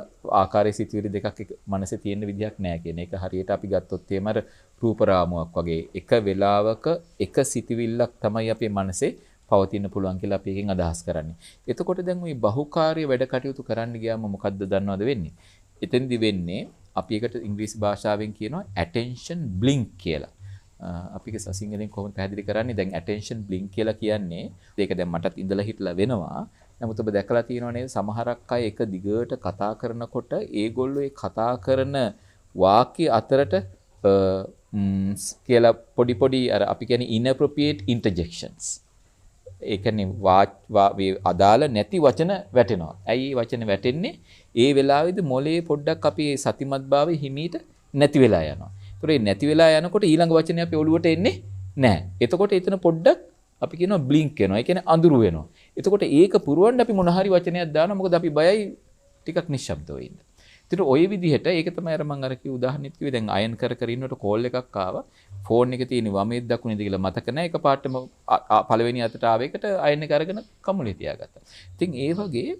ආකාරයේ සිතුවිලි දෙකක් මනසේ තියෙන විදිහක් නැහැ කියන එක. හරියට අපි ගත්තොත් එහෙම අර රූප රාමුවක් වගේ එක වෙලාවක එක සිතුවිල්ලක් තමයි අපේ මනසේ පවතින්න පුළුවන් කියලා අපි එකෙන් අදහස් කරන්නේ. එතකොට දැන් මේ බහුකාර්ය වැඩ කටයුතු කරන්න ගියාම මොකද්ද දන්නවද වෙන්නේ? එතෙන්දි වෙන්නේ අපි එකට ඉංග්‍රීසි භාෂාවෙන් කියනවා attention blink කියලා. අපි ඒක සසිංහලෙන් කොහොමද පැහැදිලි කරන්නේ? දැන් attention blink කියලා කියන්නේ ඒක දැන් මටත් ඉඳලා හිටලා වෙනවා. නමුත් ඔබ දැකලා තියෙනව නේද සමහරක් අය එක දිගට කතා කරනකොට ඒගොල්ලෝ ඒ කතා කරන වාක්‍ය අතරට කියලා පොඩි අර අපි කියන්නේ inappropriate interjections. ඒ කියන්නේ අදාළ නැති වචන වැටෙනවා. ඇයි මේ වචන වැටෙන්නේ? ඒ වෙලාවේදී මොලේ පොඩ්ඩක් අපි සතිමත්භාවයේ හිමීට නැති වෙලා යනවා. ඒතකොට මේ නැති වෙලා යනකොට ඊළඟ වචනේ අපි ඔළුවට එන්නේ නැහැ. එතකොට එතන පොඩ්ඩක් අපි කියනවා බ්ලින්ක් වෙනවා. ඒ කියන්නේ අඳුරු වෙනවා. එතකොට ඒක පුරවන්න අපි මොන හරි වචනයක් දානවා. මොකද අපි බයයි ටිකක් නිශ්ශබ්දව ඉන්න. ඒතර ඔය විදිහට ඒක තමයි අර මම අර කිව්ව උදාහරණෙත් කිව්වේ. දැන් අයන් කර ඉන්නකොට කෝල් එකක් ආවා. ෆෝන් එකේ තියෙන වමේ දකුණේද කියලා මතක නැහැ. එකපාරටම පළවෙනි අතට ආව එකට අයන් එක අරගෙන කමුලේ තියාගත්තා. ඉතින් ඒ වගේ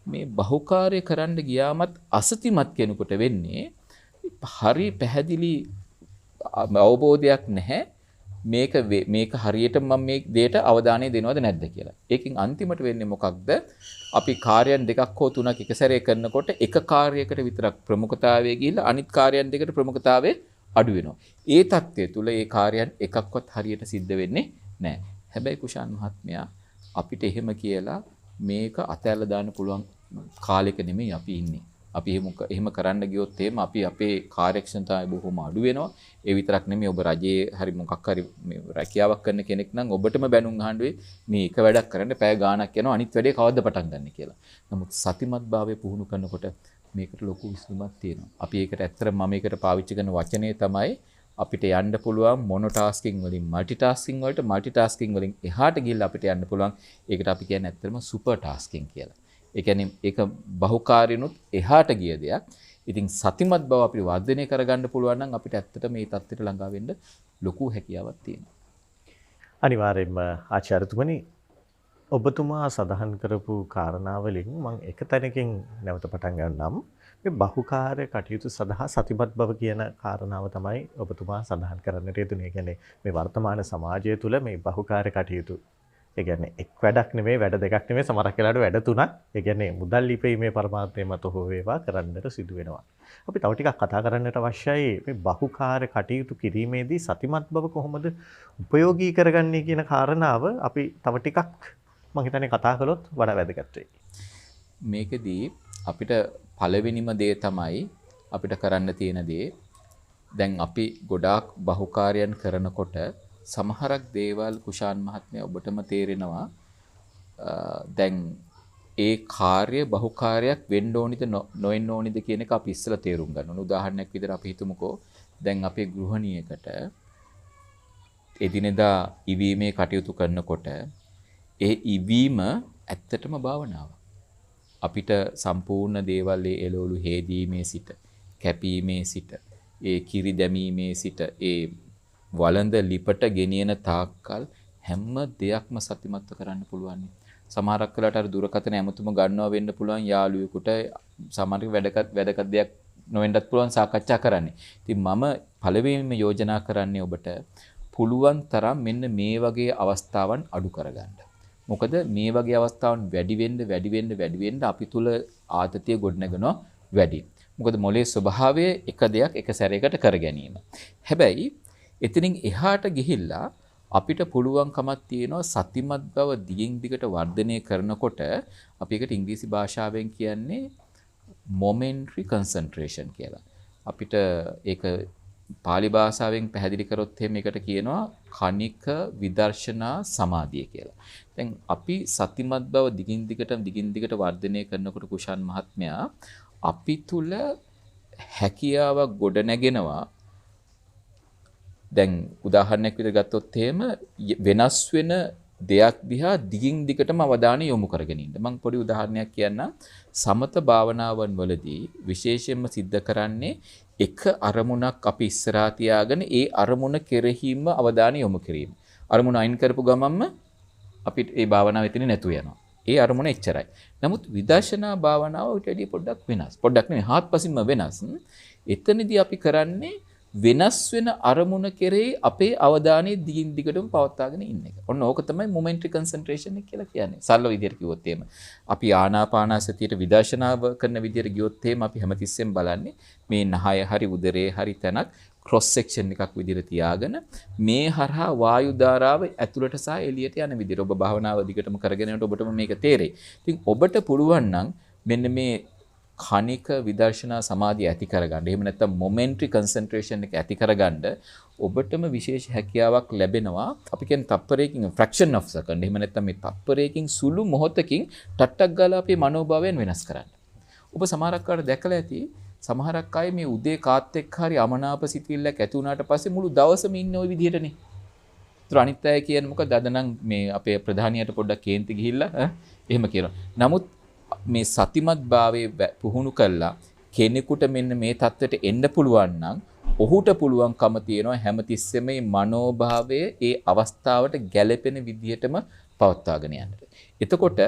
මේ බහුකාර්ය කරන්න ගියාමත් අසතිමත් කෙනෙකුට වෙන්නේ හරි පැහැදිලි අවබෝධයක් නැහැ. මේක හරියට මම මේ දෙයට අවධානය දෙනවද නැද්ද කියලා. ඒකෙන් අන්තිමට වෙන්නේ මොකක්ද? අපි කාර්යයන් දෙකක් හෝ තුනක් එක සැරේ කරනකොට එක කාර්යයකට විතරක් ප්‍රමුඛතාවය ගිහිල්ලා අනිත් කාර්යයන් දෙකට ප්‍රමුඛතාවය අඩු වෙනවා. ඒ தත්ත්වය තුල ඒ කාර්යයන් එකක්වත් හරියට සිද්ධ වෙන්නේ නැහැ. හැබැයි කුෂාන් මහත්මයා අපිට එහෙම කියලා මේක අතහැරලා දාන්න පුළුවන් කාලෙක නෙමෙයි අපි ඉන්නේ. අපි එහෙම කරන්න ගියොත් එහෙම අපි අපේ කාර්යක්ෂමතාවය බොහොම අඩු වෙනවා. ඒ විතරක් නෙමෙයි ඔබ රජයේ හරි මොකක් හරි මේ රැකියාවක් කරන කෙනෙක් නම් ඔබටම බැනුම් අහන්න වෙයි මේ එක වැඩක් කරන්න පැය ගාණක් යනවා අනිත් වැඩේ කවද්ද පටන් ගන්න කියලා. නමුත් සතිමත්භාවය පුහුණු කරනකොට මේකට ලොකු විසඳුමක් තියෙනවා. අපි ඒකට ඇත්තටම මම ඒකට පාවිච්චි කරන වචනේ තමයි අපිට යන්න පුළුවන් මොනෝටාස්කින් වලින් මල්ටිටාස්කින් වලින් එහාට ගිහිල්ලා අපිට යන්න පුළුවන්. ඒකට අපි කියන්නේ ඇත්තටම සුපර් ටාස්කින් කියලා. ඒ කියන්නේ ඒක බහුකාර්යනුත් එහාට ගිය දෙයක්. ඉතින් සතිමත් බව අපිට වර්ධනය කරගන්න පුළුවන් නම් අපිට ඇත්තට මේ தත්ත්වයට ළඟා වෙන්න ලොකු හැකියාවක් තියෙනවා. අනිවාර්යයෙන්ම ආචාර්යතුමනි ඔබතුමා සඳහන් කරපු කාරණාවලින් මම එක තැනකින් නැවත පටන් ගන්නම්. මේ බහුකාර්ය කටයුතු සඳහා සතිමත් බව කියන කාරණාව තමයි ඔබතුමා සඳහන් කරන්නට යෙදුනේ. ඒ කියන්නේ මේ වර්තමාන සමාජය තුළ මේ බහුකාර්ය කටයුතු ඒ කියන්නේ එක් වැඩක් නෙමෙයි වැඩ දෙකක් නෙමෙයි සමහරක් වෙලාවට වැඩ තුනක් ඒ කියන්නේ මුදල් ලිපීමේ පරමාර්ථය මත හෝ වේවා කරන්නට සිදු වෙනවා. අපි තව ටිකක් කතා කරන්නට අවශ්‍යයි මේ බහුකාර්ය කටයුතු කිරීමේදී සතිමත් බව කොහොමද ප්‍රයෝගී කරගන්නේ කියන කාරණාව අපි තව ටිකක් මම හිතන්නේ කතා කළොත් වඩා වැදගත් වෙයි. මේකෙදී අපිට පළවෙනිම දේ තමයි අපිට කරන්න තියෙන දේ දැන් අපි ගොඩාක් බහුකාර්යයන් කරනකොට සමහරක් දේවල් කුෂාන් මහත්මයා ඔබටම තේරෙනවා දැන් ඒ කාර්ය බහුකාර්යයක් වෙන්න ඕනිද නොවෙන්න ඕනිද කියන එක අපි ඉස්සෙල්ලා තේරුම් ගන්න ඕන. උදාහරණයක් විදිහට අපි හිතමුකෝ දැන් අපේ ගෘහණියකට එදිනෙදා ඉවීමේ කටයුතු කරනකොට ඒ ඉවීම ඇත්තටම භාවනාව. අපිට සම්පූර්ණ දේවල් ඒ එළවලු හේදීමේ සිට, කැපීමේ සිට, ඒ කිරි දැමීමේ සිට, ඒ වළඳ ලිපට ගෙනියන තාක්කල් හැම දෙයක්ම සතිමත්ව කරන්න පුළුවන්. සමහරක් වෙලාවට අර දුරකථන ඇමතුම ගන්නවා වෙන්න පුළුවන් යාළුවෙකුට සමහරක වැඩකට දෙයක් නොවෙන්නත් පුළුවන් සාකච්ඡා කරන්නේ. ඉතින් මම පළවෙනිම යෝජනා කරන්නේ ඔබට පුළුවන් තරම් මෙන්න මේ වගේ අවස්ථාවන් අඩු කරගන්න. මොකද මේ වගේ අවස්ථාවන් වැඩි වෙන්න අපි තුල ආතතිය ගොඩනගනවා වැඩි. මොකද මොලේ ස්වභාවය එක දෙයක් එක සැරයකට කර ගැනීම. හැබැයි එතනින් එහාට ගිහිල්ලා අපිට පුළුවන්කමක් තියෙනවා සතිමත් බව දිගින් දිගට වර්ධනය කරනකොට අපි ඒකට ඉංග්‍රීසි භාෂාවෙන් කියන්නේ momentary concentration කියලා. අපිට ඒක පාලි භාෂාවෙන් පැහැදිලි කරොත් එහෙම ඒකට කියනවා කණික විදර්ශනා සමාධිය කියලා. දැන් අපි සතිමත් බව දිගින් දිගට වර්ධනය කරනකොට කුෂාන් මහත්මයා අපි තුල හැකියාවක් ගොඩ නැගෙනවා. දැන් උදාහරණයක් විදිහට ගත්තොත් එහෙම වෙනස් වෙන දෙයක් දිහා දිගින් දිගටම අවධානය යොමු කරගෙන ඉන්න. මම පොඩි උදාහරණයක් කියන්නම්. සමත භාවනාවන් වලදී විශේෂයෙන්ම සිද්ධ කරන්නේ එක අරමුණක් අපි ඉස්සරහා තියාගෙන ඒ අරමුණ කෙරෙහිම අවධානය යොමු කිරීම. අරමුණ අයින් කරපු ගමන්ම අපිට ඒ භාවනාව එතන නැතු වෙනවා. ඒ අරමුණ එච්චරයි. නමුත් විදර්ශනා භාවනාව ඊට වඩා පොඩ්ඩක් වෙනස්. පොඩ්ඩක් නෙවෙයි හාත්පසින්ම වෙනස්. එතනදී අපි කරන්නේ වෙනස් වෙන අරමුණ කෙරෙහි අපේ අවධානය දිගින් දිගටම පවත්වාගෙන ඉන්න එක. ඔන්න ඕක තමයි momentary concentration එක කියලා කියන්නේ. සරල විදිහට කිව්වොත් එහෙම. අපි ආනාපානසතියට විදර්ශනාව කරන විදිහට ගියොත් එහෙම අපි හැමතිස්සෙම බලන්නේ මේ නහය හරි උදරයේ හරි තැනක් cross section එකක් විදිහට තියාගෙන මේ හරහා වායු ධාරාව ඇතුළට සහ එළියට යන විදිහට ඔබ භාවනාව දිගටම කරගෙන යනකොට ඔබටම මේක තේරෙයි. ඉතින් ඔබට පුළුවන් නම් මෙන්න මේ කණික විදර්ශනා සමාධිය ඇති කරගන්න. එහෙම නැත්නම් momentary concentration එක ඇති කරගන්න ඔබටම විශේෂ හැකියාවක් ලැබෙනවා. අපි කියන්නේ තප්පරයකින් fraction of second. එහෙම නැත්නම් මේ තප්පරයකින් සුළු මොහොතකින් ටට්ටක් ගාලා අපේ මනෝභාවයන් වෙනස් කරන්න. ඔබ සමහරක් අය දැකලා ඇති සමහරක් අය මේ උදේ කාත් එක්ක හරි අමනාප සිතිවිල්ලක් ඇති වුණාට පස්සේ මුළු දවසම ඉන්නේ ওই විදිහටනේ. ඒතර අනිත් අය කියන්නේ මොකද අද නම් මේ අපේ ප්‍රධානියට පොඩ්ඩක් කේන්ති ගිහිල්ලා එහෙම කියනවා. නමුත් මේ සතිමත් භාවයේ පුහුණු කළා කෙනෙකුට මෙන්න මේ தත්වෙට එන්න පුළුවන් නම් ඔහුට පුළුවන්කම තියෙනවා හැමතිස්සෙම මේ මනෝභාවය ඒ අවස්ථාවට ගැළපෙන විදිහටම පවත්වාගෙන යන්න. එතකොට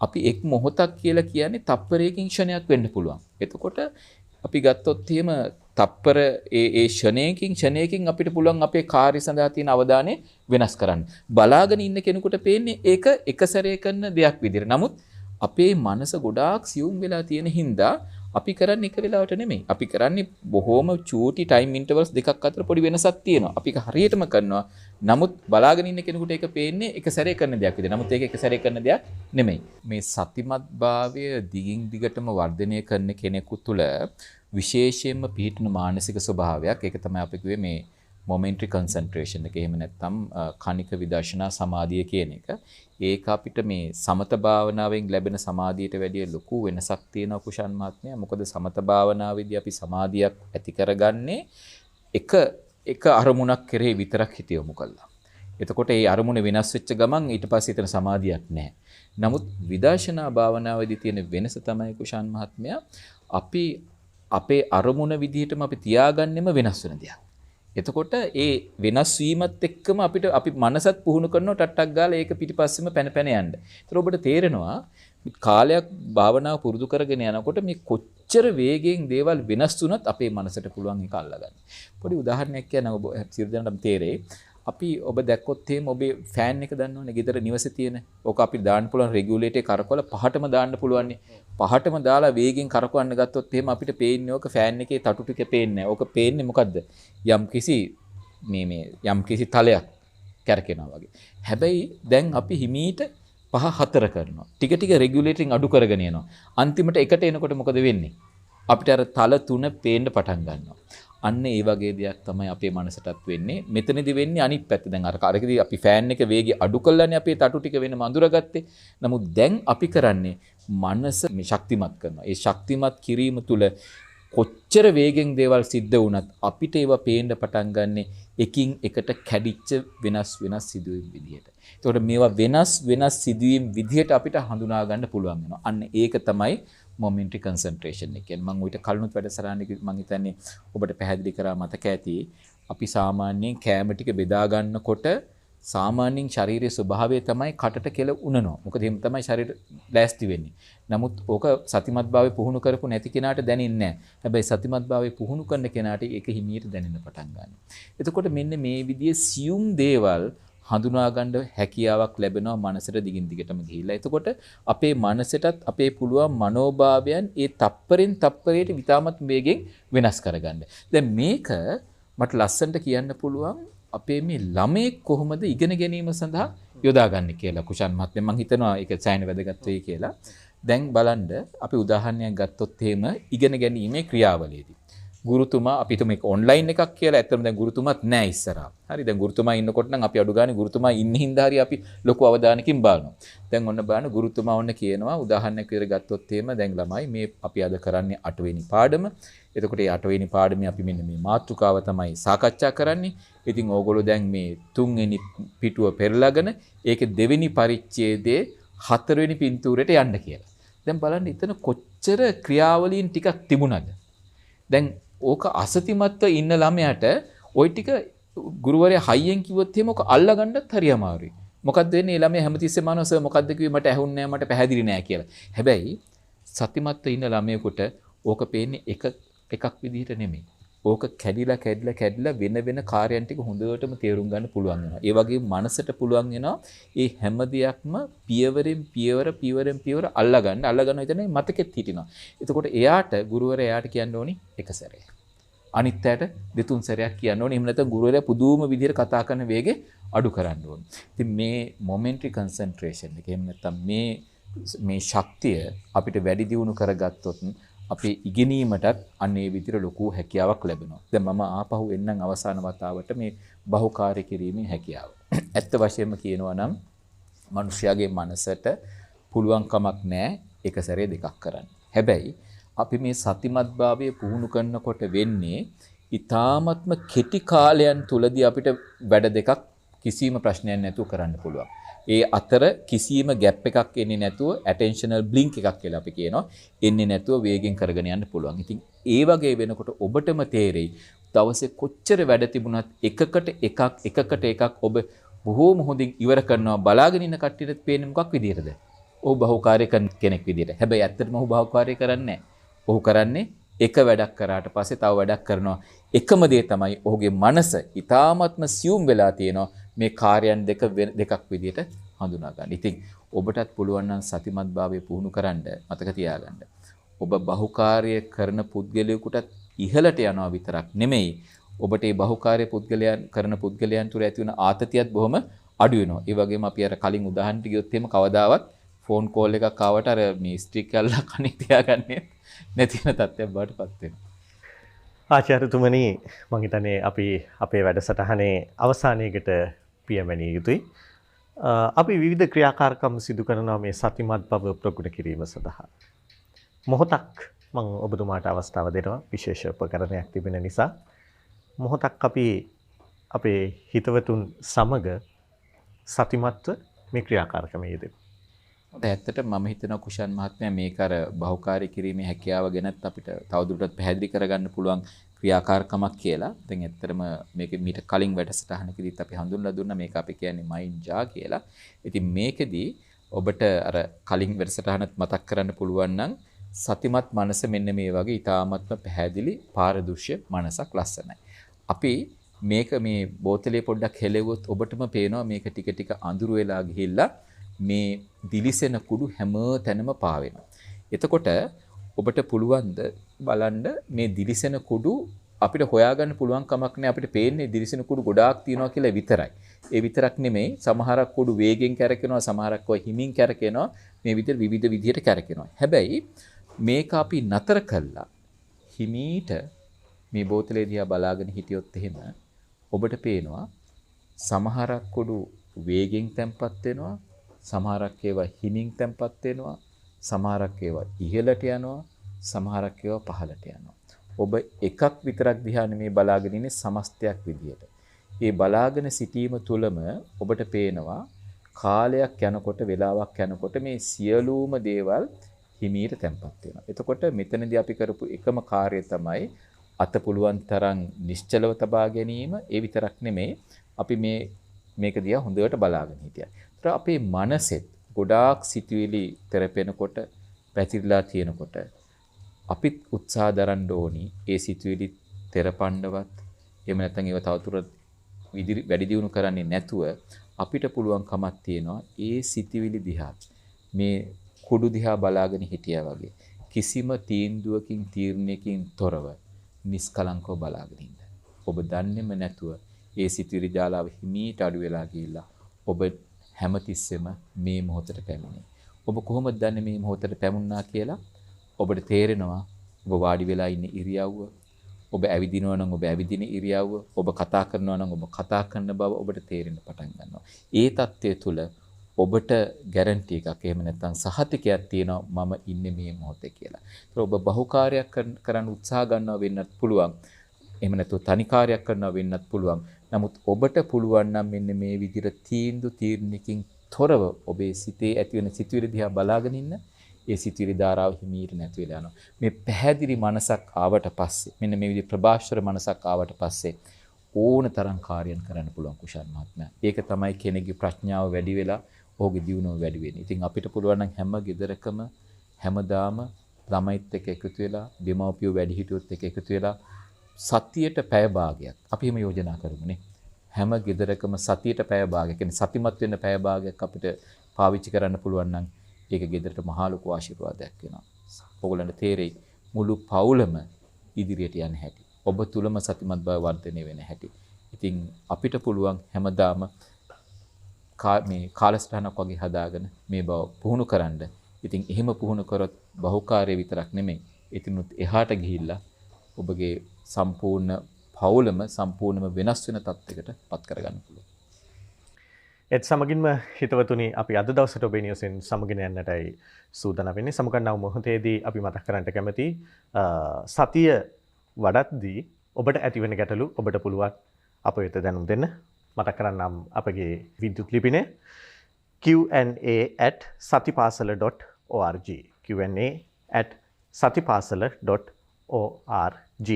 අපි එක් මොහොතක් කියලා කියන්නේ තප්පරයකින් ක්ෂණයක් වෙන්න පුළුවන්. එතකොට අපි ගත්තොත් එහෙම තප්පර ඒ ක්ෂණයකින් අපිට පුළුවන් අපේ කාර්ය සඳහා තියෙන අවධානය වෙනස් කරන්න. බලාගෙන ඉන්න කෙනෙකුට පේන්නේ ඒක එක සැරේ කරන දෙයක් විදිහට. නමුත් අපේ මනස ගොඩාක් සියුම් වෙලා තියෙන හින්දා අපි කරන්නේ එක වෙලාවට නෙමෙයි. අපි කරන්නේ බොහොම චූටි ටයිම් ඉන්ටර්වල්ස් දෙකක් අතර පොඩි වෙනසක් තියෙනවා. අපි ඒක හරියටම කරනවා. නමුත් බලාගෙන ඉන්න කෙනෙකුට ඒක පේන්නේ එක සැරේ කරන දෙයක් විදිහට. නමුත් ඒක එක සැරේ කරන දෙයක් නෙමෙයි. මේ සතිමත් භාවය දිගින් දිගටම වර්ධනය කරන කෙනෙකු තුළ විශේෂයෙන්ම පිහිටන මානසික ස්වභාවයක්. ඒක තමයි අපි කිව්වේ මේ momentary concentration එක. එහෙම නැත්නම් කණික විදර්ශනා සමාධිය කියන එක. ඒක අපිට මේ සමත භාවනාවෙන් ලැබෙන සමාධියට වැඩිය ලොකු වෙනසක් තියෙනවා කුෂාන් මහත්මයා. මොකද සමත භාවනාවේදී අපි සමාධියක් ඇති කරගන්නේ එක අරමුණක් කෙරෙහි විතරක් හිත යොමු කළා. එතකොට ඒ අරමුණ වෙනස් වෙච්ච ගමන් ඊට පස්සේ එතන සමාධියක් නැහැ. නමුත් විදර්ශනා භාවනාවේදී තියෙන වෙනස තමයි කුෂාන් මහත්මයා අපි අපේ අරමුණ විදිහටම අපි තියාගන්නෙම වෙනස් වෙන දෙයක්. එතකොට ඒ වෙනස් වීමත් එක්කම අපිට අපි මනසත් පුහුණු කරනවා ටට්ටක් ගාලා ඒක පිටිපස්සෙම පැන පැන යන්න. ඒතර ඔබට තේරෙනවා කාලයක් භාවනාව පුරුදු කරගෙන යනකොට මේ කොච්චර වේගයෙන් දේවල් වෙනස් වුණත් අපේ මනසට පුළුවන් ඒක අල්ලගන්න. පොඩි උදාහරණයක් කියන්න ඔබ සියලු දෙනාටම තේරෙයි. අපි ඔබ දැක්කොත් එහෙම ඔබේ ෆෑන් එක දන්නවනේ ගෙදර නිවසේ තියෙන. ඕක අපි දාන්න පුළුවන් රෙගියුලේටර් කරකවල පහටම දාන්න පුළුවන්. පහටම දාලා වේගෙන් කරකවන්න ගත්තොත් එහෙම අපිට පේන්නේ ඕක ෆෑන් එකේ තටු ටික පේන්නේ නැහැ. ඕක පේන්නේ මොකද්ද? යම්කිසි තලයක් කැරකෙනවා වගේ. හැබැයි දැන් අපි හිමීට 5-4 කරනවා. ටික ටික රෙගියුලේටරින් අඩු කරගෙන යනවා. අන්තිමට එකට එනකොට මොකද වෙන්නේ? අපිට අර තල 3 පේන්න පටන් ගන්නවා. අන්න ඒ වගේ දෙයක් තමයි අපේ මනසටත් වෙන්නේ. මෙතනදී වෙන්නේ අනිත් පැත්ත. දැන් අරකදී අපි ෆෑන් එක වේගය අඩු කළානේ අපේ තටු ටික වෙනම අඳුරගත්තේ. නමුත් දැන් අපි කරන්නේ මනස ශක්තිමත් කරනවා. ඒ ශක්තිමත් කිරීම තුළ කොච්චර වේගෙන් දේවල් සිද්ධ වුණත් අපිට ඒවා පේන්න පටන් ගන්න එකින් එකට කැඩිච්ච වෙනස් සිදුවීම් විදිහට. ඒතකොට මේවා වෙනස් සිදුවීම් විදිහට අපිට හඳුනා ගන්න පුළුවන් වෙනවා. අන්න ඒක තමයි momentary concentration එක කියන්නේ. මම ඌට කලිනුත් වැඩසටහනක මම හිතන්නේ ඔබට පැහැදිලි කරා මතක ඇති. අපි සාමාන්‍යයෙන් කැම ටික බෙදා ගන්නකොට සාමාන්‍යයෙන් ශාරීරික ස්වභාවය තමයි කටට කෙල උනනවා. මොකද එහෙම තමයි ශරීර ලෑස්ති වෙන්නේ. නමුත් ඕක සතිමත්භාවය පුහුණු කරපු නැති කෙනාට දැනෙන්නේ නැහැ. හැබැයි සතිමත්භාවය පුහුණු කරන කෙනාට ඒක හිමියට දැනෙන්න පටන් ගන්නවා. එතකොට මෙන්න මේ විදිහේ සියුම් දේවල් හඳුනා ගන්න හැකියාවක් ලැබෙනවා මනසට දිගින් දිගටම ගිහිල්ලා. එතකොට අපේ මනසටත් අපේ පුළුවන් මනෝභාවයන් ඒ තප්පරෙන් තප්පරයට විතාමත් වේගෙන් වෙනස් කරගන්න. දැන් මේක මට ලස්සනට කියන්න පුළුවන් අපේ මේ ළමයෙක් කොහොමද ඉගෙන ගැනීම සඳහා යොදාගන්නේ කියලා. කුෂාන් මහත්මයා මම හිතනවා ඒක සෑහෙන වැදගත් වෙයි කියලා. දැන් බලන්න අපි උදාහරණයක් ගත්තොත් එහෙම ඉගෙන ගැනීමේ ක්‍රියාවලියේදී ගුරුතුමා අපිට මේක ඔන්ලයින් එකක් කියලා ඇත්තටම දැන් ගුරුතුමාත් නැහැ ඉස්සරහා. හරි දැන් ගුරුතුමා ඉන්නකොට නම් අපි අඩු ගානේ ගුරුතුමා ඉන්න හින්දා හරි අපි ලොකු අවධානයකින් බලනවා. දැන් ඔන්න බලන්න ගුරුතුමා ඔන්න කියනවා උදාහරණයක් විදිහට ගත්තොත් එහෙම දැන් ළමයි මේ අපි අද කරන්නේ 8 වෙනි පාඩම. එතකොට මේ 8 වෙනි පාඩමේ අපි මෙන්න මේ මාතෘකාව තමයි සාකච්ඡා කරන්නේ. ඉතින් ඕගොල්ලෝ දැන් මේ 3 වෙනි පිටුව පෙරලාගෙන ඒකේ 2 වෙනි පරිච්ඡේදයේ 4 වෙනි පින්තූරයට යන්න කියලා. දැන් බලන්න එතන කොච්චර ක්‍රියාවලීන් ටිකක් තිබුණාද? දැන් ඕක අසතිමත්ව ඉන්න ළමයාට ওই ටික ගුරුවරයා හයියෙන් කිව්වොත් එහෙම ඕක අල්ලගන්නත් හරි අමාරුයි. මොකක්ද වෙන්නේ? මේ ළමයා හැමතිස්සෙම අහනවා සර් මොකක්ද කිව්වේ මට ඇහුන්නේ නැහැ මට පැහැදිලි නැහැ කියලා. හැබැයි සතිමත්ව ඉන්න ළමයෙකුට ඕක පේන්නේ එකක් විදිහට නෙමෙයි. ඕක කැඩිලා වෙන කාර්යයන් ටික හොඳටම තේරුම් ගන්න පුළුවන් වෙනවා. ඒ වගේම මනසට පුළුවන් වෙනවා ඒ හැම දෙයක්ම පියවරෙන් පියවර අල්ලගන්න හිතන්නේ මතකෙත් හිටිනවා. එතකොට එයාට ගුරුවරයා එයාට කියන්න ඕනි එක සැරයක්. අනිත් අයට දෙතුන් සැරයක් කියන්න ඕනි. එහෙම නැත්නම් ගුරුවරයා පුදුම විදිහට කතා කරන වේගෙ අඩු කරන්න ඕනි. ඉතින් මේ momentary concentration එක එහෙම නැත්නම් මේ ශක්තිය අපිට වැඩි දියුණු කරගත්තොත් අපේ ඉගෙනීමටත් අන්නේ විදිහට ලොකු හැකියාවක් ලැබෙනවා. දැන් මම ආපහු එන්නම් අවසාන වතාවට මේ බහුකාර්ය කිරීමේ හැකියාව. ඇත්ත වශයෙන්ම කියනවා නම් මිනිස්යාගේ මනසට පුළුවන් කමක් නැහැ එක සැරේ දෙකක් කරන්න. හැබැයි අපි මේ සතිමත්භාවය පුහුණු කරනකොට වෙන්නේ ඊ타ත්ම කෙටි කාලයන් තුලදී අපිට වැඩ දෙකක් කිසිම ප්‍රශ්නයක් නැතුව කරන්න පුළුවන්. ඒ අතර කිසියම් ગેප් එකක් එන්නේ නැතුව attentional blink එකක් කියලා අපි කියනවා. එන්නේ නැතුව වේගෙන් කරගෙන යන්න පුළුවන්. ඉතින් ඒ වගේ වෙනකොට ඔබටම තේරෙයි දවසේ කොච්චර වැඩ තිබුණත් එකකට එකක් ඔබ බොහෝම හොඳින් ඉවර කරනවා. බලාගෙන ඉන්න කට්ටියට පේන්නේ මොකක් විදියටද? ඔහු බහුකාර්ය කෙනෙක් විදියට. හැබැයි ඇත්තටම ඔහු බහුකාර්ය කරන්නේ නැහැ. ඔහු කරන්නේ එක වැඩක් කරාට පස්සේ තව වැඩක් කරනවා. එකම දේ තමයි ඔහුගේ මනස ඊ타ත්ම සියුම් වෙලා තියෙනවා. මේ කාර්යයන් දෙකක් විදිහට හඳුනා ගන්න. ඉතින් ඔබටත් පුළුවන් නම් සතිමත්භාවය පුහුණු කරන්න මතක තියාගන්න. ඔබ බහුකාර්ය කරන පුද්ගලයෙකුටත් ඉහළට යනවා විතරක් නෙමෙයි. ඔබට මේ බහුකාර්ය කරන පුද්ගලයන් තුර ඇති වෙන ආතතියත් බොහොම අඩු වෙනවා. ඒ වගේම අපි අර කලින් උදාහරණට ගියොත් එහෙම කවදාවත් ෆෝන් කෝල් එකක් ආවට අර මේ ස්ට්‍රික් කරලා කණේ තියාගන්නේ නැති වෙන තත්ත්වයක් බවට පත් වෙනවා. ආචාර්යතුමනි මම හිතන්නේ අපි අපේ වැඩසටහනේ අවසානයේකට පියමැනිය යුතුයි. අපි විවිධ ක්‍රියාකාරකම් සිදු කරනවා මේ සතිමත් බව ප්‍රගුණ කිරීම සඳහා. මොහොතක් මම ඔබතුමාට අවස්ථාව දෙනවා විශේෂ උපකරණයක් තිබෙන නිසා. මොහොතක් අපි අපේ හිතවතුන් සමග සතිමත්ව මේ ක්‍රියාකාරකම යෙදෙමු. ඇත්තට මම හිතනවා කුෂාන් මහත්මයා මේක අර බහුකාර්ය කිරීමේ හැකියාව ගැනත් අපිට තවදුරටත් පැහැදිලි කරගන්න පුළුවන් ක්‍රියාකාරකමක් කියලා. දැන් ඇත්තටම මේක මීට කලින් වැඩසටහනකදීත් අපි හඳුන්වලා දුන්නා මේක අපි කියන්නේ මයින්ඩ් ජා කියලා. ඉතින් මේකෙදී ඔබට අර කලින් වැඩසටහනත් මතක් කරන්න පුළුවන් නම් සතිමත් මනස මෙන්න මේ වගේ ඊ타ත්ම පැහැදිලි පාරදෘශ්‍ය මනසක් ලස්සනයි. අපි මේක මේ බෝතලේ පොඩ්ඩක් හෙලෙවුවොත් ඔබටම පේනවා මේක ටික ටික අඳුර වෙලා ගිහිල්ලා මේ දිලිසෙන කුඩු හැම තැනම පාවෙනවා. එතකොට ඔබට පුළුවන් ද බලන්න මේ දිලිසෙන කුඩු අපිට හොයාගන්න පුළුවන් කමක් නැහැ. අපිට පේන්නේ දිලිසෙන කුඩු ගොඩාක් තියෙනවා කියලා විතරයි. ඒ විතරක් නෙමෙයි සමහරක් කුඩු වේගෙන් කැරකෙනවා, සමහරක් ඔය හිමින් කැරකෙනවා. මේ විදිහට විවිධ විදිහට කැරකෙනවා. හැබැයි මේක අපි නතර කළා හිමීට මේ බෝතලේ දිහා බලාගෙන හිටියොත් එහෙම ඔබට පේනවා සමහරක් කුඩු වේගෙන් තැම්පත් වෙනවා, සමහරක් ඒවා හිමින් තැම්පත් වෙනවා, සමහරක් ඒවා ඉහළට යනවා, සමහරක් ඒවා පහළට යනවා. ඔබ එකක් විතරක් දිහා නෙමේ බලාගෙන ඉන්නේ සමස්තයක් විදියට. ඒ බලාගෙන සිටීම තුළම ඔබට පේනවා කාලයක් යනකොට වෙලාවක් යනකොට මේ සියලුම දේවල් හිමීට තැම්පත් වෙනවා. එතකොට මෙතනදී අපි කරපු එකම කාර්යය තමයි අත පුළුවන් තරම් නිශ්චලව තබා ගැනීම. ඒ විතරක් නෙමේ අපි මේක දිහා හොඳට බලාගෙන හිටියා. ඒතර අපේ මනසෙත් ගොඩාක් සිතුවිලි තෙරපෙනකොට පැතිරලා තියෙනකොට අපිත් උත්සාහ දරන්න ඕනි ඒ සිතුවිලි තෙරපන්නවත් එහෙම නැත්නම් ඒව තවදුරටත් වැඩි දියුණු කරන්නේ නැතුව අපිට පුළුවන් කමක් තියෙනවා ඒ සිතුවිලි දිහා මේ කුඩු දිහා බලාගෙන හිටියා වගේ කිසිම තීන්දුවකින් තීරණයකින් තොරව නිස්කලංකව බලාගෙන ඉන්න. ඔබ දන්නේම නැතුව ඒ සිතුවිලි ජාලාව හිමීට අඩු වෙලා ගිහිල්ලා ඔබ හැමතිස්සෙම මේ මොහොතට පැමිණේ. ඔබ කොහොමද දන්නේ මේ මොහොතට පැමුණා කියලා? ඔබට තේරෙනවා ඔබ වාඩි වෙලා ඉන්න ඉරියව්ව, ඔබ ඇවිදිනවා නම් ඔබ ඇවිදින ඉරියව්ව, ඔබ කතා කරනවා නම් ඔබ කතා කරන බව ඔබට තේරෙන්න පටන් ගන්නවා. ඒ தත්ත්වය තුළ ඔබට ගැරන්ටි එකක් එහෙම නැත්නම් සහතිකයක් තියෙනවා මම ඉන්නේ මේ මොහොතේ කියලා. ඒතර ඔබ බහුකාර්යයක් කරන්න උත්සාහ ගන්නවා වෙන්නත් පුළුවන්. එහෙම නැත්නම් තනි කාර්යයක් කරනවා වෙන්නත් පුළුවන්. නමුත් ඔබට පුළුවන් නම් මෙන්න මේ විදිහට තීරණකින් තොරව ඔබේ සිතේ ඇති වෙන සිතුවිලි දිහා බලාගෙන ඉන්න. ඒ සිතුවිලි ධාරාව හිමීට නැති වෙලා යනවා. මේ පැහැදිලි මනසක් ආවට පස්සේ මෙන්න මේ විදිහ ප්‍රභාෂ්වර මනසක් ආවට පස්සේ ඕන තරම් කාර්යයන් කරන්න පුළුවන් කුෂාල් මහත්මයා. ඒක තමයි කෙනෙකුගේ ප්‍රඥාව වැඩි වෙලා ඔහුගේ දියුණුව වැඩි වෙන්නේ. ඉතින් අපිට පුළුවන් නම් හැම ගෙදරකම හැමදාම ළමයිත් එක්ක එකතු වෙලා දෙමව්පියෝ වැඩිහිටියොත් එක්ක එකතු වෙලා සතියට පැය භාගයක් අපි එහෙම යෝජනා කරමුනේ. හැම ගෙදරකම සතියට පැය භාගයක් කියන්නේ සතිමත් වෙන්න පැය භාගයක් අපිට පාවිච්චි කරන්න පුළුවන් නම් ඒක ගෙදරට මහා ලොකු ආශිර්වාදයක් වෙනවා. ඔයගොල්ලන්ට තේරෙයි මුළු පවුලම ඉදිරියට යන හැටි. ඔබ තුලම සතිමත් බව වර්ධනය වෙන හැටි. ඉතින් අපිට පුළුවන් හැමදාම මේ කාලසටහනක් වගේ හදාගෙන මේ බව පුහුණු කරන්න. ඉතින් එහෙම පුහුණු කරොත් බහුකාර්ය විතරක් නෙමෙයි. ඉතිනුත් එහාට ගිහිල්ලා ඔබගේ සම්පූර්ණ පවුලම සම්පූර්ණම වෙනස් වෙන තත්යකට පත් කරගන්න පුළුවන්. ඒත් සමගින්ම හිතවතුනි අපි අද දවසට ඔබේ නිවසෙන් සමගින යන්නටයි සූදානම් වෙන්නේ. සමගන්නව මොහොතේදී අපි මතක් කරන්නට කැමති සතිය වඩද්දී ඔබට ඇතිවෙන ගැටලු ඔබට පුළුවන් අප වෙත දැනුම් දෙන්න. මතක් කරන්නම් අපගේ විද්‍යුත් ලිපිනය qa@satipasala.org qa@satipasala.org.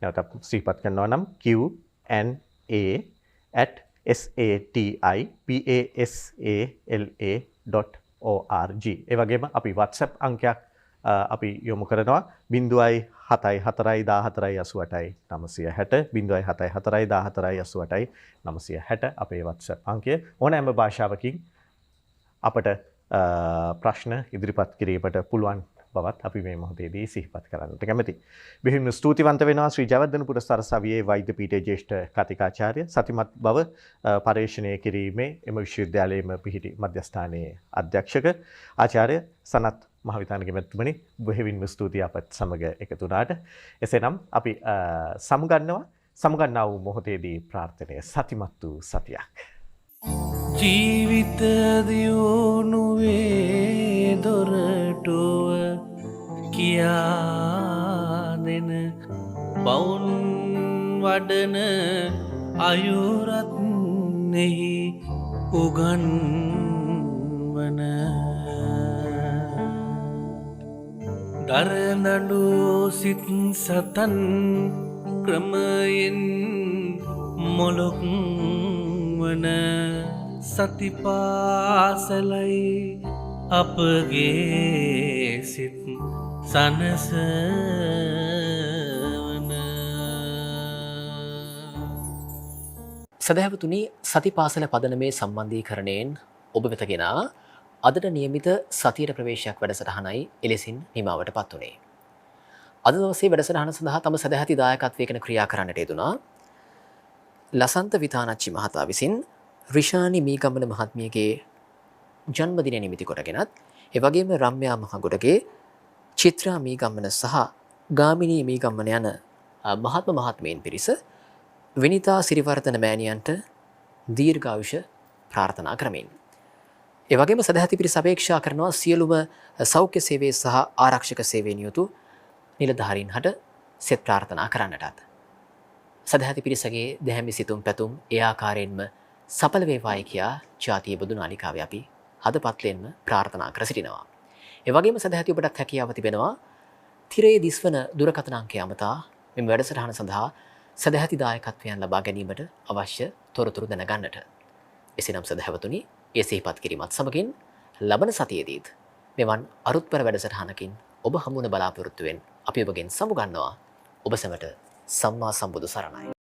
නැවත සිහිපත් කරනවා නම් qa@satipasala.org. ඒ වගේම අපි WhatsApp අංකයක් අපි යොමු කරනවා 0741488 0741488 960 අපේ WhatsApp අංකය. ඕනෑම භාෂාවකින් අපට ප්‍රශ්න ඉදිරිපත් කිරීමට පුළුවන් බවත් අපි මේ මොහොතේදී සිහිපත් කරන්නට කැමැතියි. බෙහෙවින්ම ස්තුතිවන්ත වෙනවා ශ්‍රී ජයවර්ධන පුරස්කාර සවියේ වෛද්‍ය පීඨයේ ජ්‍යෙෂ්ඨ කතිකාචාර්ය සතිමත් බව පරිශ්‍රණය කිරීමේ එම විශ්වවිද්‍යාලයේම පිහිටි මධ්‍යස්ථානයේ අධ්‍යක්ෂක ආචාර්ය සනත් මහවිතානගේ මැතිතුමනි, බෙහෙවින්ම ස්තුතියි අපත් සමග එකතු වුණාට. එසේනම් අපි සමුගන්නා වූ මොහොතේදී ප්‍රාර්ථනය සතිමත් වූ සතියක්. ජීවිත දියුණුවේ දොරටුව කියා දෙන බවුන් වඩන අයුරත් නෙහි උගන්වන දරනඩු සිත් සතන් ක්‍රමයෙන් මොලොක් වන සතිපාසලයි අපගේ සිත් සනසවන. සදහැවතුනි, සතිපාසල පදනමේ සම්බන්ධීකරණයෙන් ඔබ වෙතගෙන අදට නියමිත සතියට ප්‍රවේශයක් වැඩසටහනයි එලෙසින් නිමාවට පත් වුණේ. අද දවසේ වැඩසටහන සඳහා තම සදැහැති දායකත්වයකට ක්‍රියා කරන්නට යෙදුණා ලසන්ත විතානච්චි මහතා විසින් රිෂානි මීගම්මන මහත්මියගේ ජන්මදිනය නිමිති කොටගෙනත්, එවැගේම රම්‍යා මහගොඩගේ චිත්‍රා මීගම්මන සහ ගාමිණී මීගම්මන යන මහත්ම මහත්මීන් පිරිස විනිතා සිරිවර්ධන මෑණියන්ට දීර්ඝායුෂ ප්‍රාර්ථනා කරමින්, එවැගේම සදැහැති පිරිස අපේක්ෂා කරනවා සියලුම සෞඛ්‍ය සේවයේ සහ ආරක්ෂක සේවයේ නියුතු නිලධාරීන් හට සෙත් ප්‍රාර්ථනා කරන්නටත්. සදහැති පිරිසගේ දැහැමි සිතුම් පැතුම් ඒ ආකාරයෙන්ම සඵල වේවායි කියා ජාතිය බුදු නාලිකාවේ අපි හදපත්ලෙන්ම ප්‍රාර්ථනා කර සිටිනවා. ඒ වගේම සදහැති ඔබටත් හැකියාව තිබෙනවා තිරයේ දිස්වන දුරකථන අංකය අමතා මෙම වැඩසටහන සඳහා සදහැති දායකත්වයන් ලබා ගැනීමට අවශ්‍ය තොරතුරු දැනගන්නට. එසේනම් සදහැවතුනි, ඒ සිහිපත් කිරීමත් සමගින් ලබන සතියේදීත් මෙවන් අරුත්පර වැඩසටහනකින් ඔබ හමුවන බලාපොරොත්තුවෙන් අපි ඔබගෙන් සමුගන්නවා. ඔබ සැමට සම්මා සම්බුදු සරණයි.